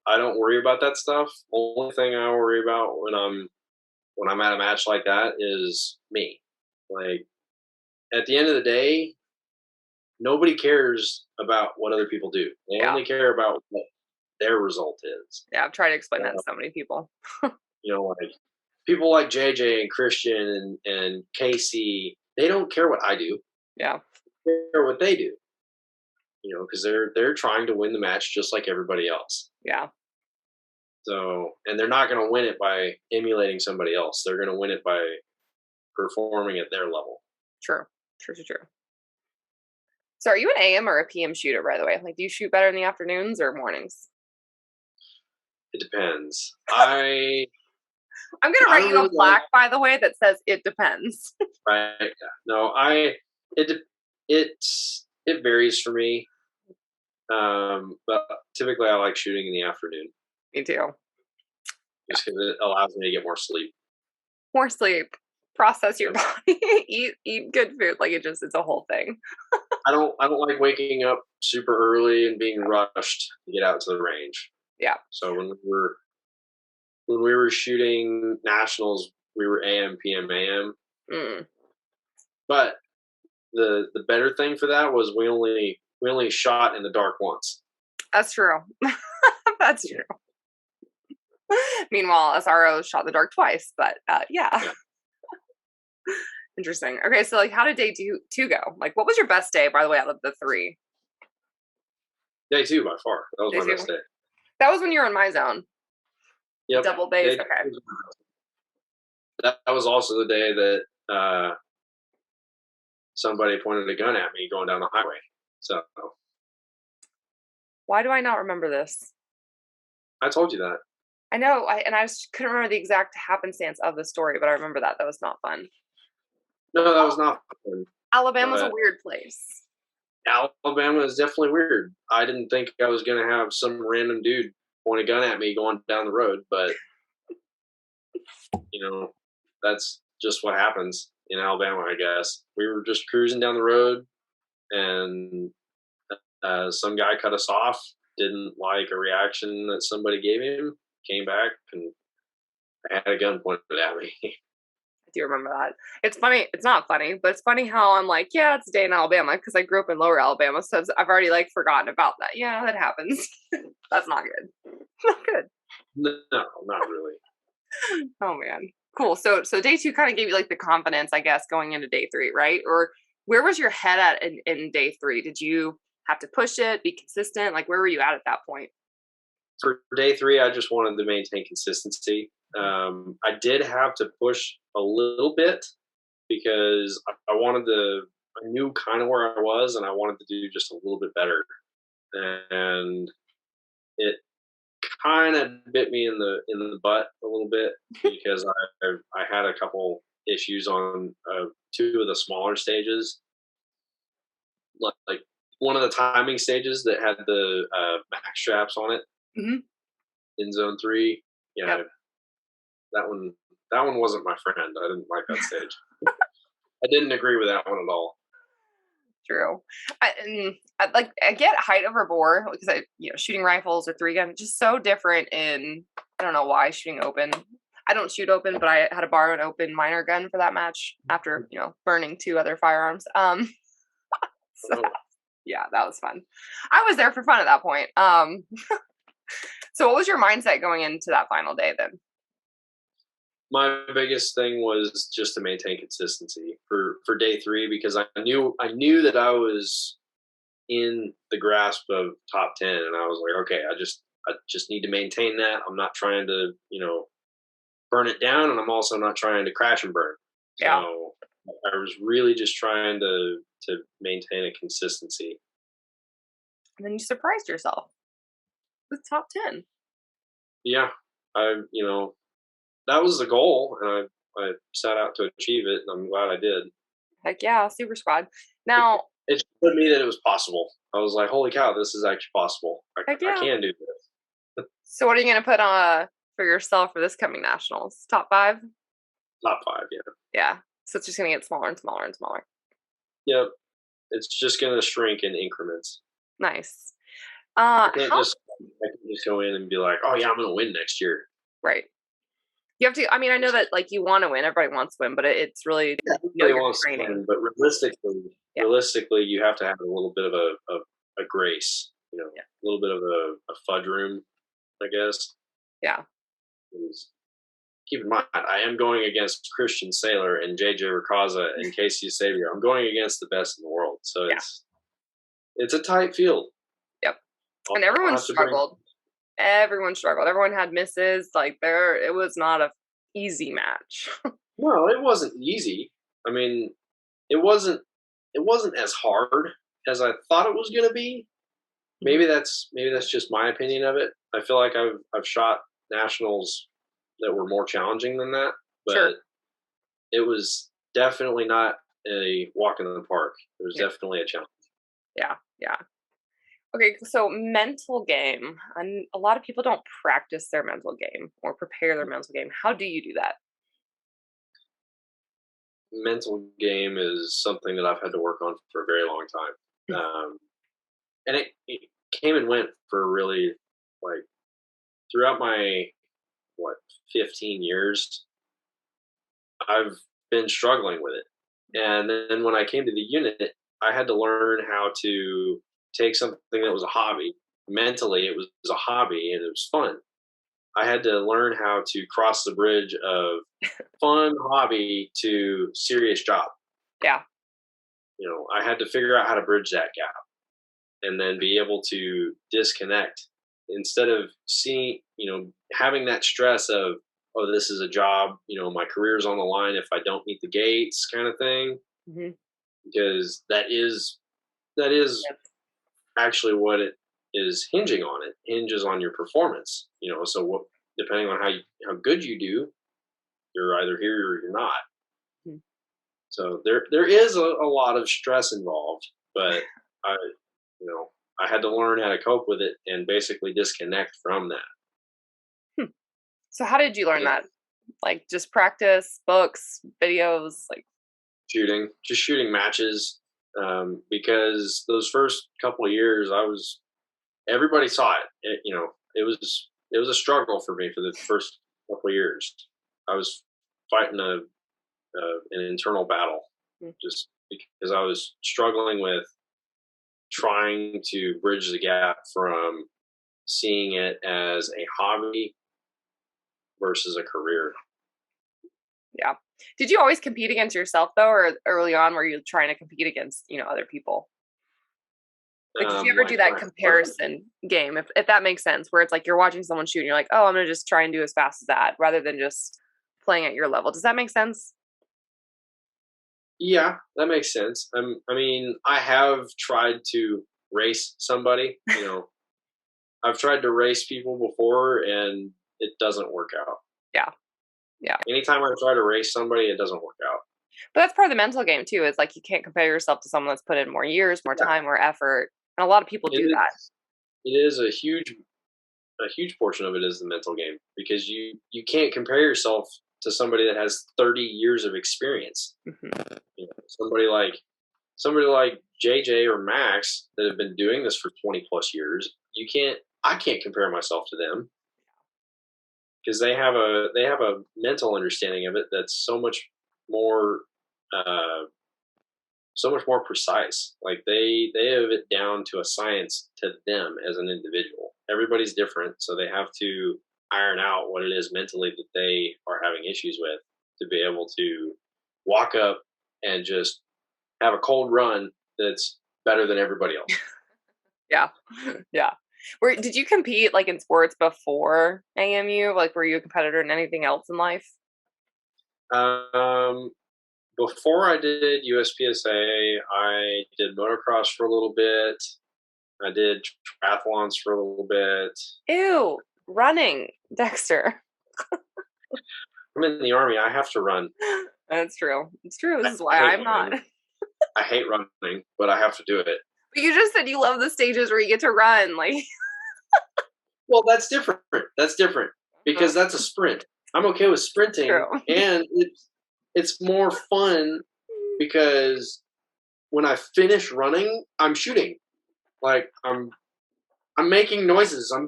I don't worry about that stuff. Only thing I worry about when I'm at a match like that is me. Like at the end of the day, nobody cares about what other people do. They only care about what their result is. Yeah, I've tried to explain that to so many people. Like people like JJ and Christian and Casey, they don't care what I do. Yeah. They care what they do. Because they're trying to win the match just like everybody else. Yeah. So, and they're not going to win it by emulating somebody else. They're going to win it by performing at their level. True. So are you an AM or a PM shooter, by the way? Like, do you shoot better in the afternoons or mornings? It depends. I'm going to write you a plaque, by the way, that says it depends. Right. No, it varies for me. But typically I like shooting in the afternoon. Me too. Just because it allows me to get more sleep. More sleep. Process your body. eat good food. Like it's a whole thing. I don't like waking up super early and being rushed to get out to the range. Yeah. So when we were shooting nationals, we were AM, PM, AM. But the better thing for that was we only shot in the dark once. That's true. That's true. Meanwhile, SRO shot in the dark twice, but yeah. Interesting. Okay, so like how did day 2 go? Like what was your best day, by the way, out of the 3? Day 2 by far. That was my best day. That was when you were in my zone. Yep. Double base. Okay. That was also the day that somebody pointed a gun at me going down the highway. So Why do I not remember this? I told you that. I know, couldn't remember the exact happenstance of the story, but I remember that. That was not fun. No, that was not fun. Alabama's a But weird place. Alabama is definitely weird. I didn't think I was going to have some random dude point a gun at me going down the road, but that's just what happens in Alabama, I guess. We were just cruising down the road, and some guy cut us off, didn't like a reaction that somebody gave him, came back, and had a gun pointed at me. I do remember that. It's funny. It's not funny, but it's funny how I'm like, yeah, it's a day in Alabama because I grew up in Lower Alabama, so I've already forgotten about that. Yeah, that happens. That's not good. Not good. No, not really. Oh man, cool. So day two kind of gave you the confidence, I guess, going into day three, right? Or where was your head at in day three? Did you have to push it, be consistent? Where were you at that point? For day three, I just wanted to maintain consistency. I did have to push a little bit because I wanted to. I knew kind of where I was, and I wanted to do just a little bit better. And it kind of bit me in the butt a little bit because I had a couple issues on two of the smaller stages, like one of the timing stages that had the max straps on it in zone 3. Yeah, Yep. that one wasn't my friend. I didn't like that stage. I didn't agree with that one at all. True. I get height over bore because shooting rifles or 3-gun just so different in, I don't know why, shooting open. I don't shoot open, but I had to borrow an open minor gun for that match after burning 2 other firearms. So, yeah, that was fun. I was there for fun at that point. So what was your mindset going into that final day then? My biggest thing was just to maintain consistency for day 3 because I knew that I was in the grasp of top 10, and I was like, okay, I just need to maintain that. I'm not trying to burn it down, and I'm also not trying to crash and burn. Yeah. So I was really just trying to maintain a consistency. And then you surprised yourself with top 10. Yeah, that was the goal, and I set out to achieve it, and I'm glad I did. Heck yeah, super squad. Now it showed me that it was possible. I was like, holy cow, this is actually possible. I can do this. So what are you going to put on for yourself for this coming nationals? Top 5? Top 5, yeah. Yeah. So it's just going to get smaller and smaller and smaller. Yep. It's just going to shrink in increments. Nice. I can just go in and be like, oh yeah, I'm going to win next year. Right. You have to. I mean, I know that you want to win. Everybody wants to win, but it's really everybody wants training. To win, but realistically, you have to have a little bit of a grace. A little bit of a fudge room, I guess. Yeah. Keep in mind, I am going against Christian Saylor and JJ Racaza and Casey Xavier. I'm going against the best in the world, so it's a tight field. Yep. And everyone struggled. Everyone struggled. Everyone had misses. It was not a easy match. No, it wasn't easy. I mean, it wasn't as hard as I thought it was going to be. Maybe that's just my opinion of it. I feel like I've shot nationals that were more challenging than that, but it was definitely not a walk in the park. It was definitely a challenge. Yeah, yeah. Okay, so mental game. And a lot of people don't practice their mental game or prepare their mental game. How do you do that? Mental game is something that I've had to work on for a very long time. And it came and went for really, throughout my, 15 years, I've been struggling with it. And then when I came to the unit, I had to learn how to take something that was a hobby. Mentally, it was a hobby and it was fun. I had to learn how to cross the bridge of fun hobby to serious job. Yeah. I had to figure out how to bridge that gap and then be able to disconnect instead of seeing, having that stress of, oh, this is a job, my career's on the line if I don't meet the gates kind of thing. Mm-hmm. Because that is actually what it is hinges on your performance. So depending on how good you do, you're either here or you're not. Hmm. So there is a lot of stress involved, but I I had to learn how to cope with it and basically disconnect from that. So how did you learn Yeah. that? Like just practice, books, videos, like Shooting matches, because those first couple of years, everybody saw it. It was a struggle for me for the first couple of years. I was fighting an internal battle, just because I was struggling with trying to bridge the gap from seeing it as a hobby versus a career. yeah. Did you always compete against yourself though, or early on were you trying to compete against, other people? Like, did you ever do Like when that I started, comparison game, if that makes sense, where it's like you're watching someone shoot and you're like, oh, I'm gonna just try and do as fast as that, rather than just playing at your level. Does that make sense? yeah, that makes sense. I mean, I have tried to race somebody. I've tried to race people before, and it doesn't work out. Yeah. Yeah. Anytime I try to race somebody, it doesn't work out. But that's part of the mental game too. It's like you can't compare yourself to someone that's put in more years, more Yeah, time, more effort. And a lot of people it do that. is. It is a huge portion of it is the mental game, because you can't compare yourself to somebody that has 30 years of experience. Hmm. Somebody like JJ or Max that have been doing this for 20 plus years. I can't compare myself to them, because they have a mental understanding of it that's more uh, so much more precise. Like they have it down to a science to them as an individual. Everybody's different, so they have to iron out what it is mentally that they are having issues with to be able to walk up and just have a cold run that's better than everybody else. Yeah. Yeah. Did you compete like in sports before AMU? Like, were you a competitor in anything else in life? Um, Before I did USPSA, I did motocross for a little bit. I did triathlons for a little bit. Ew, running, Dexter. I'm in the army. I have to run. That's true. It's true. This is I why hate I'm not. running. I hate running, but I have to do it. But you just said you love the stages where you get to run. Like, Well, that's different. That's different because that's a sprint. I'm okay with sprinting, true. and it's more fun because when I finish running, I'm shooting. Like I'm making noises. I'm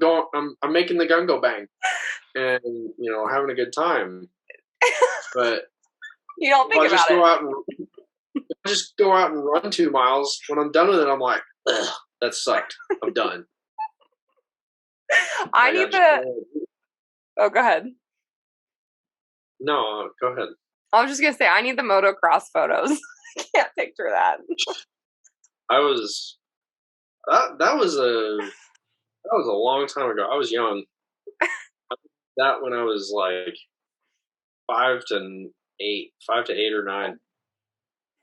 making the gun go bang, and having a good time. But You don't if think I just about it. go out and run 2 miles, when I'm done with it, I'm like, ugh, that sucked. I'm done. I Like, need the. Oh, go ahead. No, go ahead. I was just gonna say I need the motocross photos. I can't picture that. I was that was a long time ago. I was young. That when I was like 5 to 8 or 9.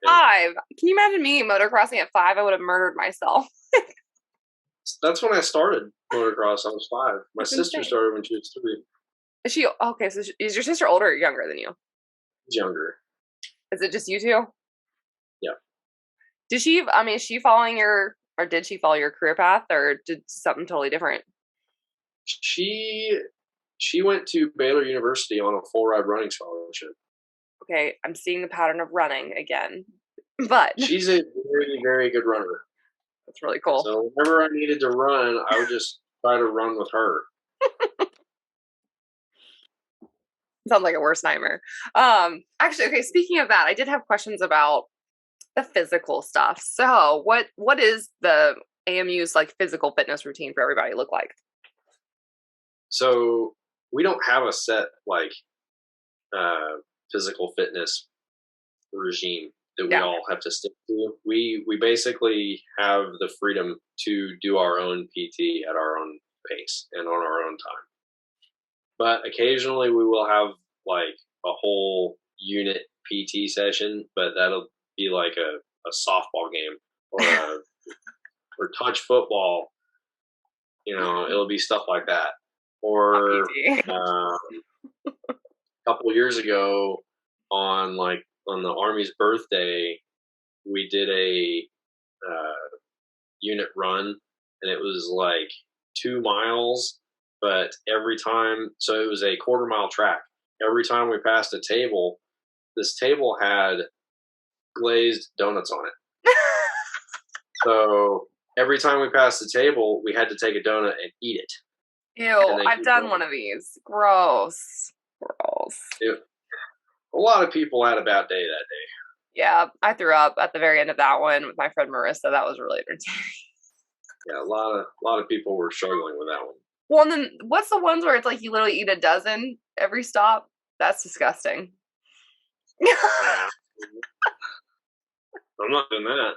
Yeah. 5. Can you imagine me motocrossing at 5? I would have murdered myself. That's when I started motocross. I was 5. My That's sister insane. started when she was 3. Is she okay? So is your sister older or younger than you? She's younger. Is it just you two? Yeah. Did she? I mean, is she following your, or did she follow your career path, or did something totally different? She went to Baylor University on a full ride running scholarship. Okay, I'm seeing the pattern of running again, but She's a very, very good runner. that's really cool. So whenever I needed to run, I would just try to run with her. Sounds like a worst nightmare. Actually, okay. Speaking of that, I did have questions about the physical stuff. So, what is the AMU's like physical fitness routine for everybody look like? So we don't have a set physical fitness regime that we Yeah. all have to stick to. We basically have the freedom to do our own PT at our own pace and on our own time. But occasionally we will have like a whole unit PT session, but that'll be like a softball game or or touch football. It'll be stuff like that. Or a couple years ago, on the Army's birthday, we did a unit run, and it was like 2 miles, but every time, so it was a quarter-mile track. Every time we passed a table, this table had glazed donuts on it. So every time we passed the table, we had to take a donut and eat it. Ew, I've done one of these. Gross. A lot of people had a bad day that day. Yeah, I threw up at the very end of that one with my friend Marissa. That was really entertaining. Yeah, a lot of people were struggling with that one. Well, and then what's the ones where it's like you literally eat a dozen every stop? That's disgusting. I'm not doing that.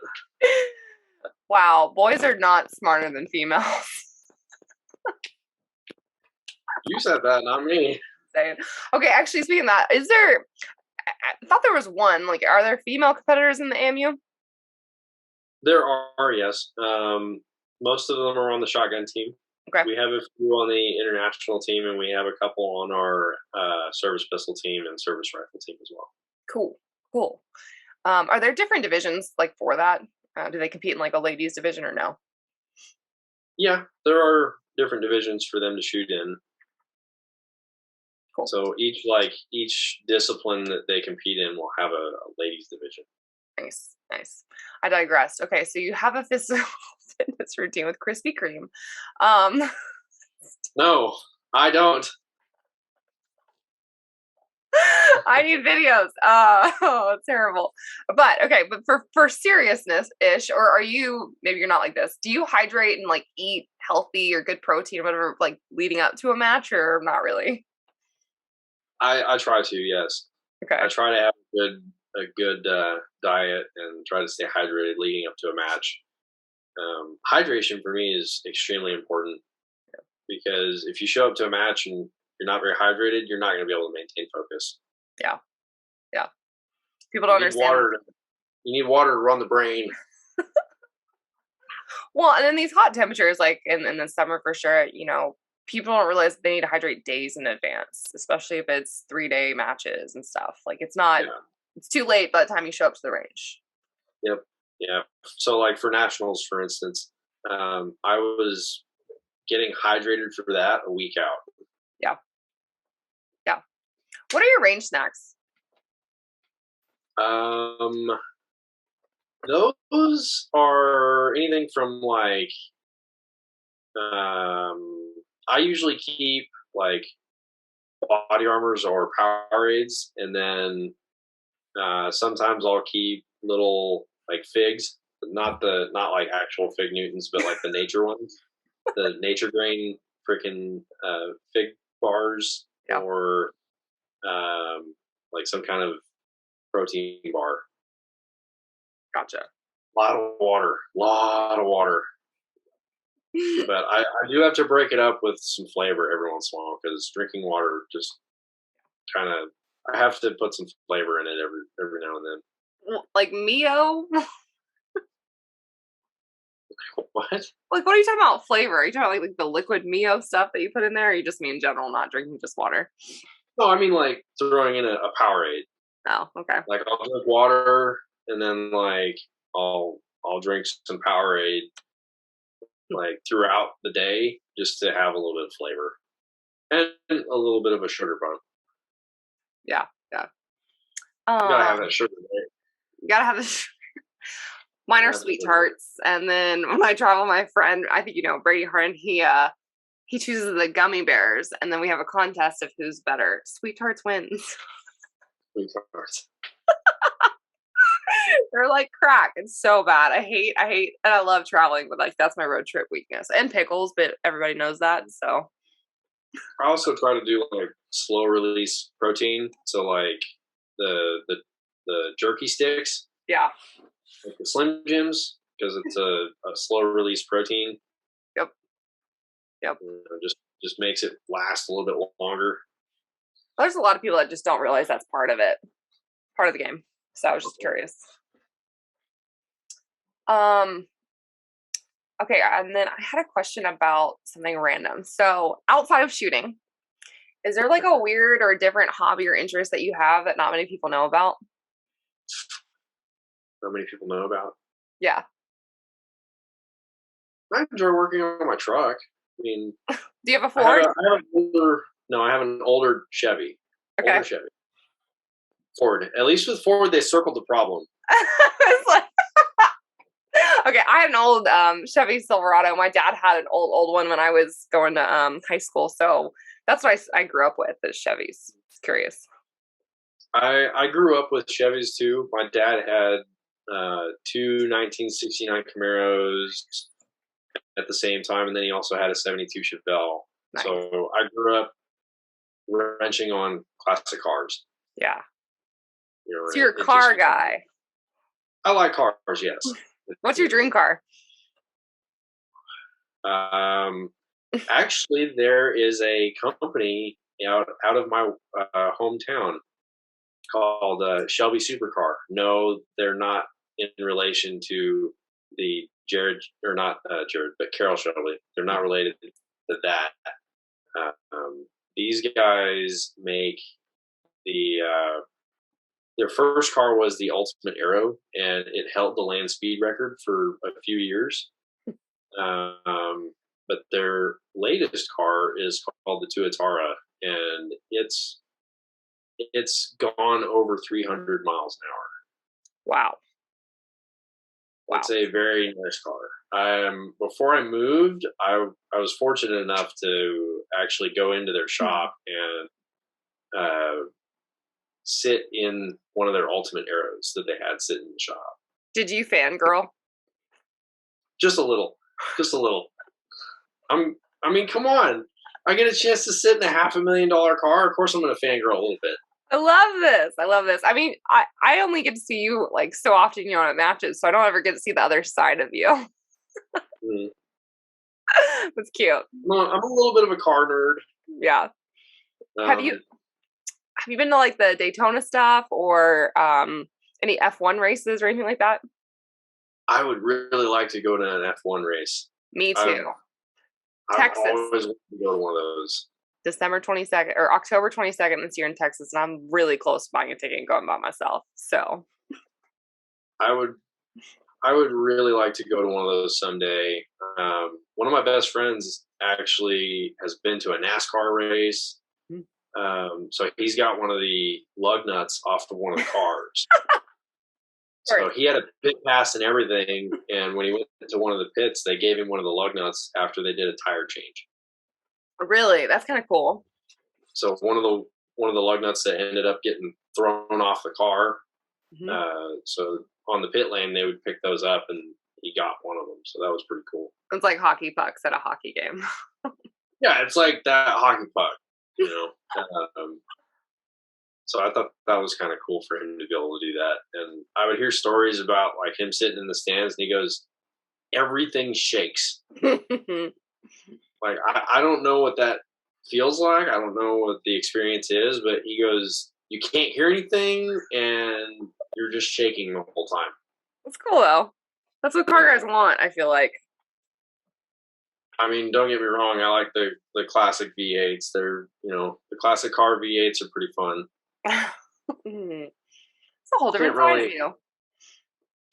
Wow, boys are not smarter than females. You said that, not me. Okay, actually, speaking of that, I thought there was one. Like, are there female competitors in the AMU? There are, yes. Most of them are on the shotgun team. Okay. We have a few on the international team, and we have a couple on our service pistol team and service rifle team as well. Cool. Are there different divisions like for that? Do they compete in like a ladies division or no? Yeah, there are different divisions for them to shoot in. Cool. So each discipline that they compete in will have a ladies division. Nice. I digressed. Okay, so you have a physical fitness routine with Krispy Kreme. No, I don't. I need videos. Oh, terrible. But okay, but for seriousness-ish, or are you, maybe you're not like this, do you hydrate and like eat healthy or good protein or whatever, like leading up to a match, or not really? I try to, yes. Okay. I try to have a good diet and try to stay hydrated leading up to a match. Hydration for me is extremely important because if you show up to a match and you're not very hydrated, you're not going to be able to maintain focus. Yeah. People don't understand. You need water to run the brain. Well, and in these hot temperatures, like in the summer for sure, people don't realize they need to hydrate days in advance, especially if it's 3-day matches and stuff. Like it's too late by the time you show up to the range. Yep. Yeah. So like for nationals, for instance, I was getting hydrated for that a week out. Yeah. What are your range snacks? Those are anything from like, I usually keep like body armors or Powerades, and then sometimes I'll keep little like figs, not like actual Fig Newtons, but like the nature ones, the nature grain freaking fig bars, or like some kind of protein bar. Gotcha. A lot of water. But I do have to break it up with some flavor every once in a while because drinking water just kind of, I have to put some flavor in it every now and then. Like Mio? What? Like, what are you talking about flavor? Are you talking like the liquid Mio stuff that you put in there, or you just mean in general, not drinking just water? No, I mean like throwing in a Powerade. Oh, okay. Like I'll drink water and then like I'll drink some Powerade like throughout the day just to have a little bit of flavor and a little bit of a sugar bump. Yeah. You gotta have that sugar, right? You gotta have the sugar. Mine are sweet tarts, and then when I travel, my friend, I think Brady Harden, he chooses the gummy bears, and then we have a contest of who's better. Sweet tarts wins. Sweet tarts. They're like crack. It's so bad. I hate, and I love traveling, but like that's my road trip weakness. And pickles, but everybody knows that. So I also try to do like slow release protein. So like the jerky sticks. Yeah. Like the Slim Jims, because it's a slow release protein. Yep. Just makes it last a little bit longer. There's a lot of people that just don't realize that's part of it, part of the game. So I was just curious. Okay, and then I had a question about something random. So, outside of shooting, is there like a weird or different hobby or interest that you have that not many people know about? Not many people know about. Yeah. I enjoy working on my truck. I mean, Do you have a Ford? I have an older Chevy. Okay. Older Chevy. Ford. At least with Ford, they circled the problem. It's like, okay, I had an old Chevy Silverado. My dad had an old one when I was going to high school, so that's what I grew up with is Chevys. Just curious. I grew up with Chevys too. My dad had two 1969 Camaros at the same time, and then he also had a 72 Chevelle. Nice. So I grew up wrenching on classic cars. Yeah. You know, So you're a car guy. I like cars, yes. What's your dream car? Actually, there is a company out of my hometown called Shelby Supercar. No, they're not in relation to the Jared, or not Jared, but Carol Shelby. They're not related to that. These guys make their first car was the Ultimate Arrow, and it held the land speed record for a few years. But their latest car is called the Tuatara, and it's gone over 300 miles an hour. Wow. It's a very nice car. Before I moved, I was fortunate enough to actually go into their shop and sit in one of their Ultimate Arrows that they had sitting in the shop. Did you fangirl? Just a little. I mean, come on. I get a chance to sit in a $500,000 car. Of course I'm going to fangirl a little bit. I love this. I mean, I only get to see you like so often, you know, at matches, so I don't ever get to see the other side of you. Mm. That's cute. No, I'm a little bit of a car nerd. Yeah. Have you been to like the Daytona stuff or any F1 races or anything like that? I would really like to go to an F1 race. Me too. Texas. I always want to go to one of those. December 22nd or October 22nd this year in Texas, and I'm really close to buying a ticket and going by myself. So I would really like to go to one of those someday. One of my best friends actually has been to a NASCAR race. So he's got one of the lug nuts off of one of the cars. So he had a pit pass and everything, and when he went to one of the pits, they gave him one of the lug nuts after they did a tire change. Really? That's kind of cool. So one of the lug nuts that ended up getting thrown off the car. So on the pit lane, they would pick those up, and he got one of them. So that was pretty cool. It's like hockey pucks at a hockey game. Yeah, it's like that hockey puck, you know. So I thought that was kind of cool for him to be able to do that. And I would hear stories about like him sitting in the stands, and he goes, "Everything shakes." Like, I don't know what that feels like. I don't know what the experience is, but he goes, you can't hear anything, and you're just shaking the whole time. That's cool, though. That's what car guys want, I feel like. I mean, don't get me wrong. I like the classic V8s. They're, the classic car V8s are pretty fun. It's a whole different side of you.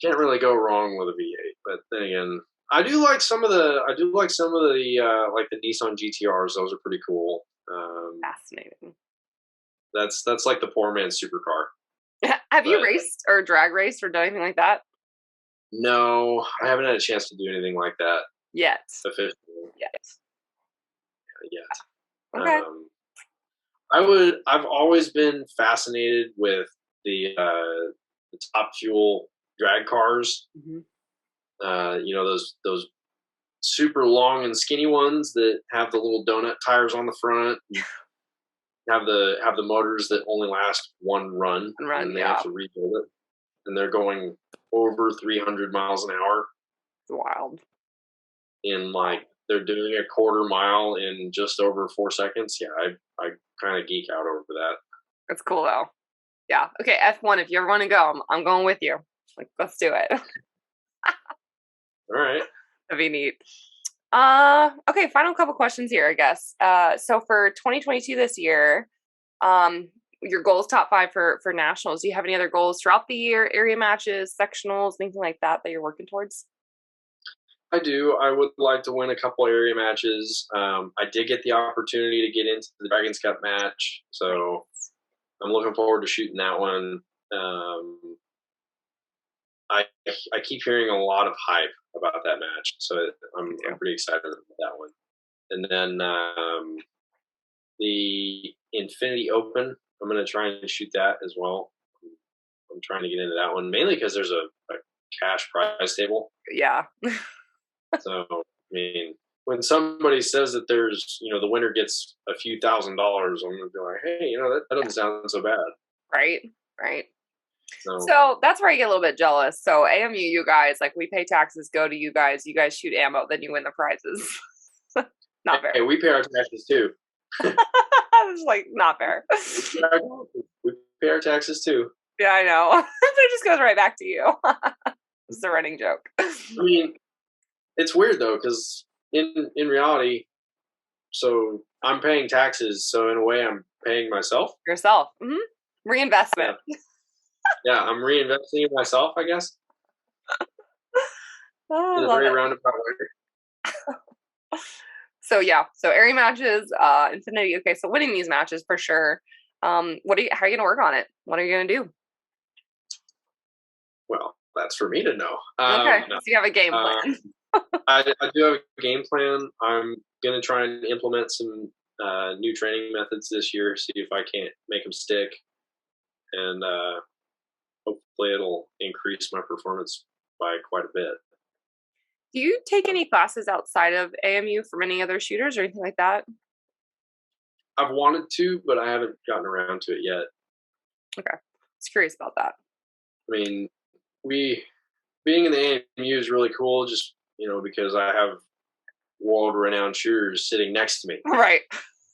Can't really go wrong with a V8, but then again, I do like some of the like the Nissan GTRs. Those are pretty cool. Fascinating. That's like the poor man's supercar. Have you raced or drag raced or done anything like that? No, I haven't had a chance to do anything like that yet. Officially. Yet. Okay. I've always been fascinated with the top fuel drag cars. Those super long and skinny ones that have the little donut tires on the front, have the motors that only last one run, and they have to rebuild it, and they're going over 300 miles an hour. It's wild. They're doing a quarter mile in just over 4 seconds. Yeah, I kind of geek out over that. That's cool though. Yeah. Okay, F1. If you ever want to go, I'm going with you. Like, let's do it. All right. That'd be neat. Okay, final couple questions here, I guess. So for 2022 this year, your goals top 5 for nationals. Do you have any other goals throughout the year? Area matches, sectionals, anything like that you're working towards? I do. I would like to win a couple area matches. I did get the opportunity to get into the Dragons Cup match, so I'm looking forward to shooting that one. I keep hearing a lot of hype about that match, so I'm pretty excited about that one. And then the Infinity Open, I'm going to try and shoot that as well. I'm trying to get into that one mainly because there's a cash prize table. Yeah. So, I mean, when somebody says that there's, the winner gets a few $1,000s, I'm going to be like, hey, that doesn't sound so bad. Right. So that's where I get a little bit jealous. So AMU, you guys, like we pay taxes, go to you guys shoot ammo, then you win the prizes. Not fair. Hey, we pay our taxes too. It's like not fair. We pay our taxes too. Yeah, I know. It just goes right back to you. It's a running joke. I mean, it's weird though, because in reality, so I'm paying taxes, so in a way I'm paying myself. Yourself. Mm-hmm. Reinvestment. Yeah, I'm reinvesting in myself, I guess. Oh, in a very roundabout way. So area matches, Infinity. Okay, so winning these matches for sure. How are you gonna work on it? What are you gonna do? Well, that's for me to know. Okay, so you have a game plan. I do have a game plan. I'm gonna try and implement some new training methods this year. See if I can't make them stick, and hopefully it'll increase my performance by quite a bit. Do you take any classes outside of AMU from any other shooters or anything like that? I've wanted to, but I haven't gotten around to it yet. Okay, I was curious about that. I mean, being in the AMU is really cool, just because I have world-renowned shooters sitting next to me. Right.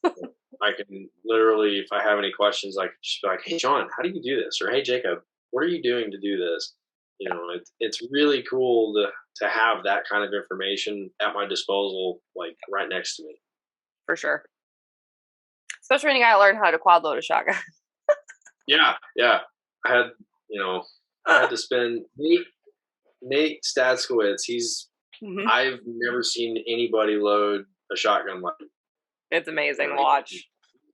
I can literally, if I have any questions, I can just be like, "Hey, John, how do you do this?" Or, "Hey, Jacob, what are you doing to do this?" It's really cool to have that kind of information at my disposal, like right next to me. For sure. Especially when you gotta learn how to quad load a shotgun. Yeah. I had to spend Nate Statskowitz. I've never seen anybody load a shotgun like him. It's amazing. Watch.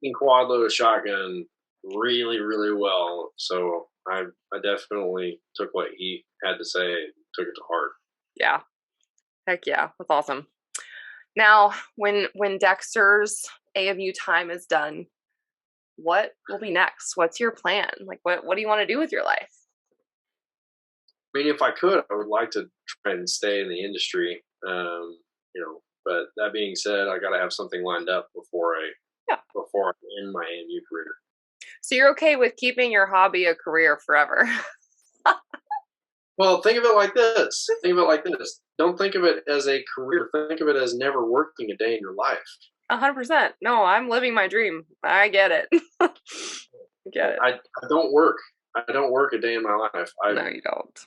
He can quad load a shotgun really, really well. So I definitely took what he had to say and took it to heart. Yeah. Heck yeah. That's awesome. Now, when Dexter's AMU time is done, what will be next? What's your plan? Like, what do you want to do with your life? I mean, if I could, I would like to try and stay in the industry. But that being said, I got to have something lined up before I end my AMU career. So you're okay with keeping your hobby a career forever? Well, think of it like this. Don't think of it as a career. Think of it as never working a day in your life. 100%. No, I'm living my dream. I get it. I get it. I don't work. I don't work a day in my life. No, you don't.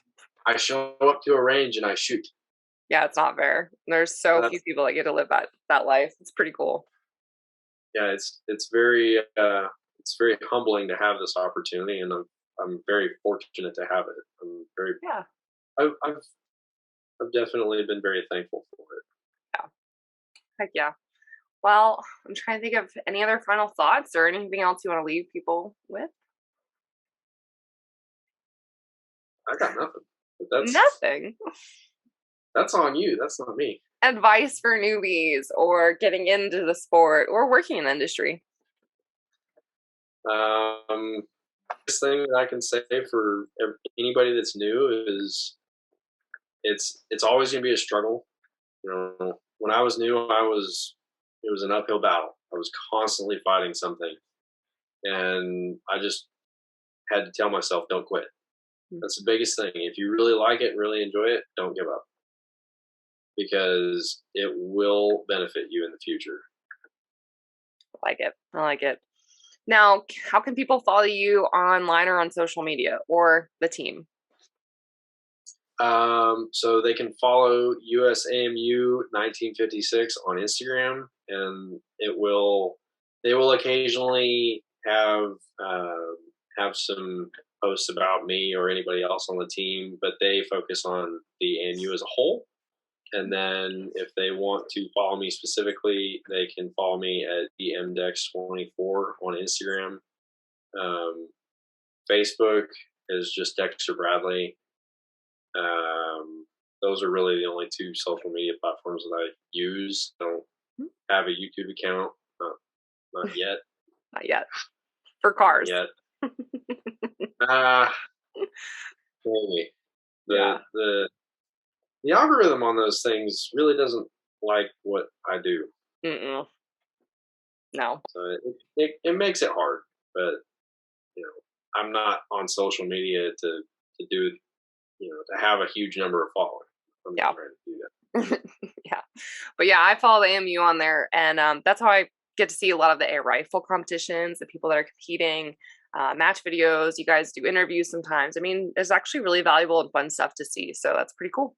I show up to a range and I shoot. Yeah, it's not fair. There's so few people that get to live that life. It's pretty cool. Yeah, it's very humbling to have this opportunity, and I'm very fortunate to have it. I'm very I've definitely been very thankful for it. Yeah. Heck yeah. Well, I'm trying to think of any other final thoughts or anything else you want to leave people with. I got nothing. Nothing. That's on you. That's not me. Advice for newbies or getting into the sport or working in the industry. This thing that I can say for anybody that's new is it's always going to be a struggle. When I was new, it was an uphill battle. I was constantly fighting something, and I just had to tell myself, don't quit. That's the biggest thing. If you really like it, really enjoy it, don't give up, because it will benefit you in the future. I like it. Now, how can people follow you online or on social media or the team? So they can follow USAMU 1956 on Instagram, and they will occasionally have some posts about me or anybody else on the team, but they focus on the AMU as a whole. And then if they want to follow me specifically, they can follow me at DMDex24 on Instagram. Facebook is just Dexter Bradley. Those are really the only two social media platforms that I use. I don't have a YouTube account. Not yet. Not yet. For cars. Not yet. Maybe. The algorithm on those things really doesn't like what I do. No. So it makes it hard, but I'm not on social media to do, to have a huge number of followers. I'm not trying to do that. Yeah. But yeah, I follow the AMU on there, and that's how I get to see a lot of the air rifle competitions, the people that are competing, match videos. You guys do interviews sometimes. I mean, it's actually really valuable and fun stuff to see. So that's pretty cool.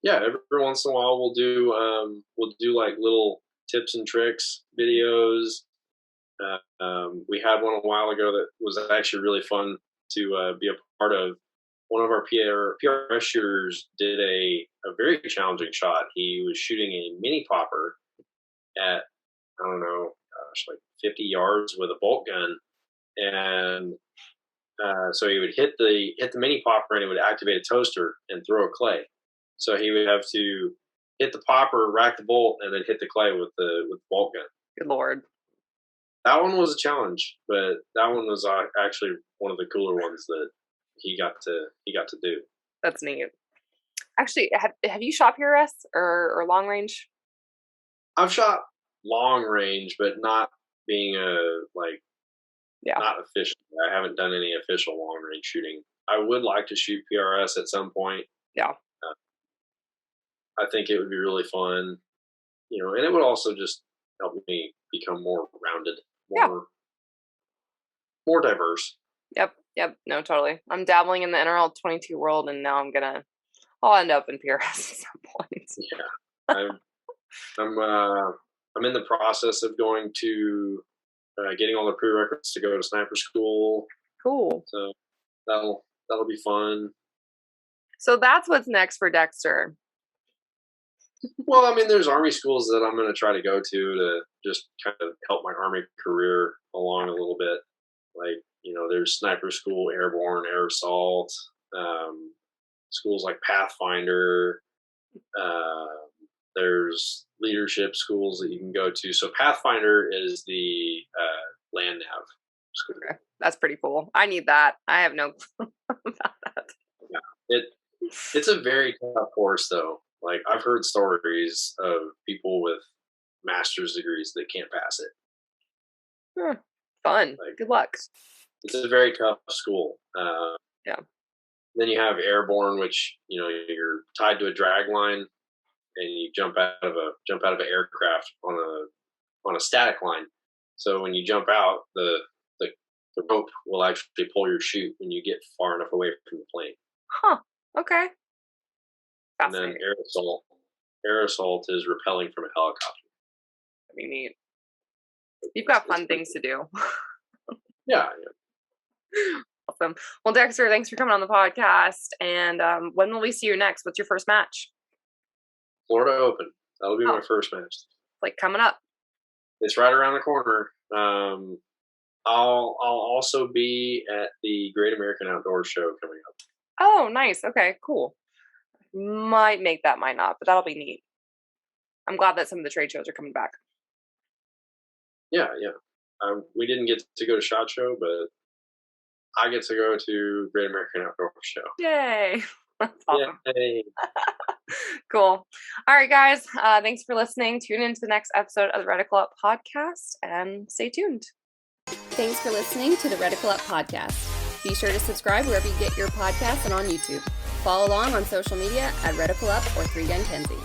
Yeah, every once in a while we'll do like little tips and tricks videos. We had one a while ago that was actually really fun to be a part of. One of our PRS shooters did a very challenging shot. He was shooting a mini popper at, I don't know, like 50 yards with a bolt gun, and so he would hit the mini popper and it would activate a toaster and throw a clay. So he would have to hit the popper, rack the bolt, and then hit the clay with the bolt gun. Good Lord. That one was a challenge, but that one was actually one of the cooler ones that he got to do. That's neat. Actually, have you shot PRS or long range? I've shot long range, but not being not official. I haven't done any official long range shooting. I would like to shoot PRS at some point. Yeah. I think it would be really fun, and it would also just help me become more rounded, more diverse. Yep. No, totally. I'm dabbling in the NRL 22 world, and now I'll end up in PRS at some point. Yeah. I'm in the process of going to getting all the prerequisites to go to sniper school. Cool. So that'll be fun. So that's what's next for Dexter. Well, I mean, there's Army schools that I'm going to try to go to just kind of help my Army career along a little bit. Like, there's sniper school, airborne, air assault, schools like Pathfinder. There's leadership schools that you can go to. So Pathfinder is the land nav school. Okay. That's pretty cool. I need that. I have no clue about that. Yeah. It's a very tough course, though. Like, I've heard stories of people with master's degrees that can't pass it. Fun. Good luck. It's a very tough school. Yeah. Then you have airborne, which you're tied to a drag line, and you jump out of an aircraft on a static line. So when you jump out, the rope will actually pull your chute when you get far enough away from the plane. Huh. Okay. And then air assault is rappelling from a helicopter. That'd be neat. You've got fun things to do. Yeah. Awesome. Well, Dexter, thanks for coming on the podcast. And when will we see you next? What's your first match? Florida Open. That'll be my first match. Like coming up. It's right around the corner. I'll also be at the Great American Outdoor Show coming up. Oh, nice. Okay, cool. Might make that, might not, but that'll be neat. I'm glad that some of the trade shows are coming back. Yeah. We didn't get to go to SHOT Show, but I get to go to Great American Outdoor Show. Yay! That's awesome. Yay. Cool. All right, guys. Thanks for listening. Tune into the next episode of the Reticle Up podcast and stay tuned. Thanks for listening to the Reticle Up podcast. Be sure to subscribe wherever you get your podcasts and on YouTube. Follow along on social media at Reticle Up or 3 Gun Kenzie.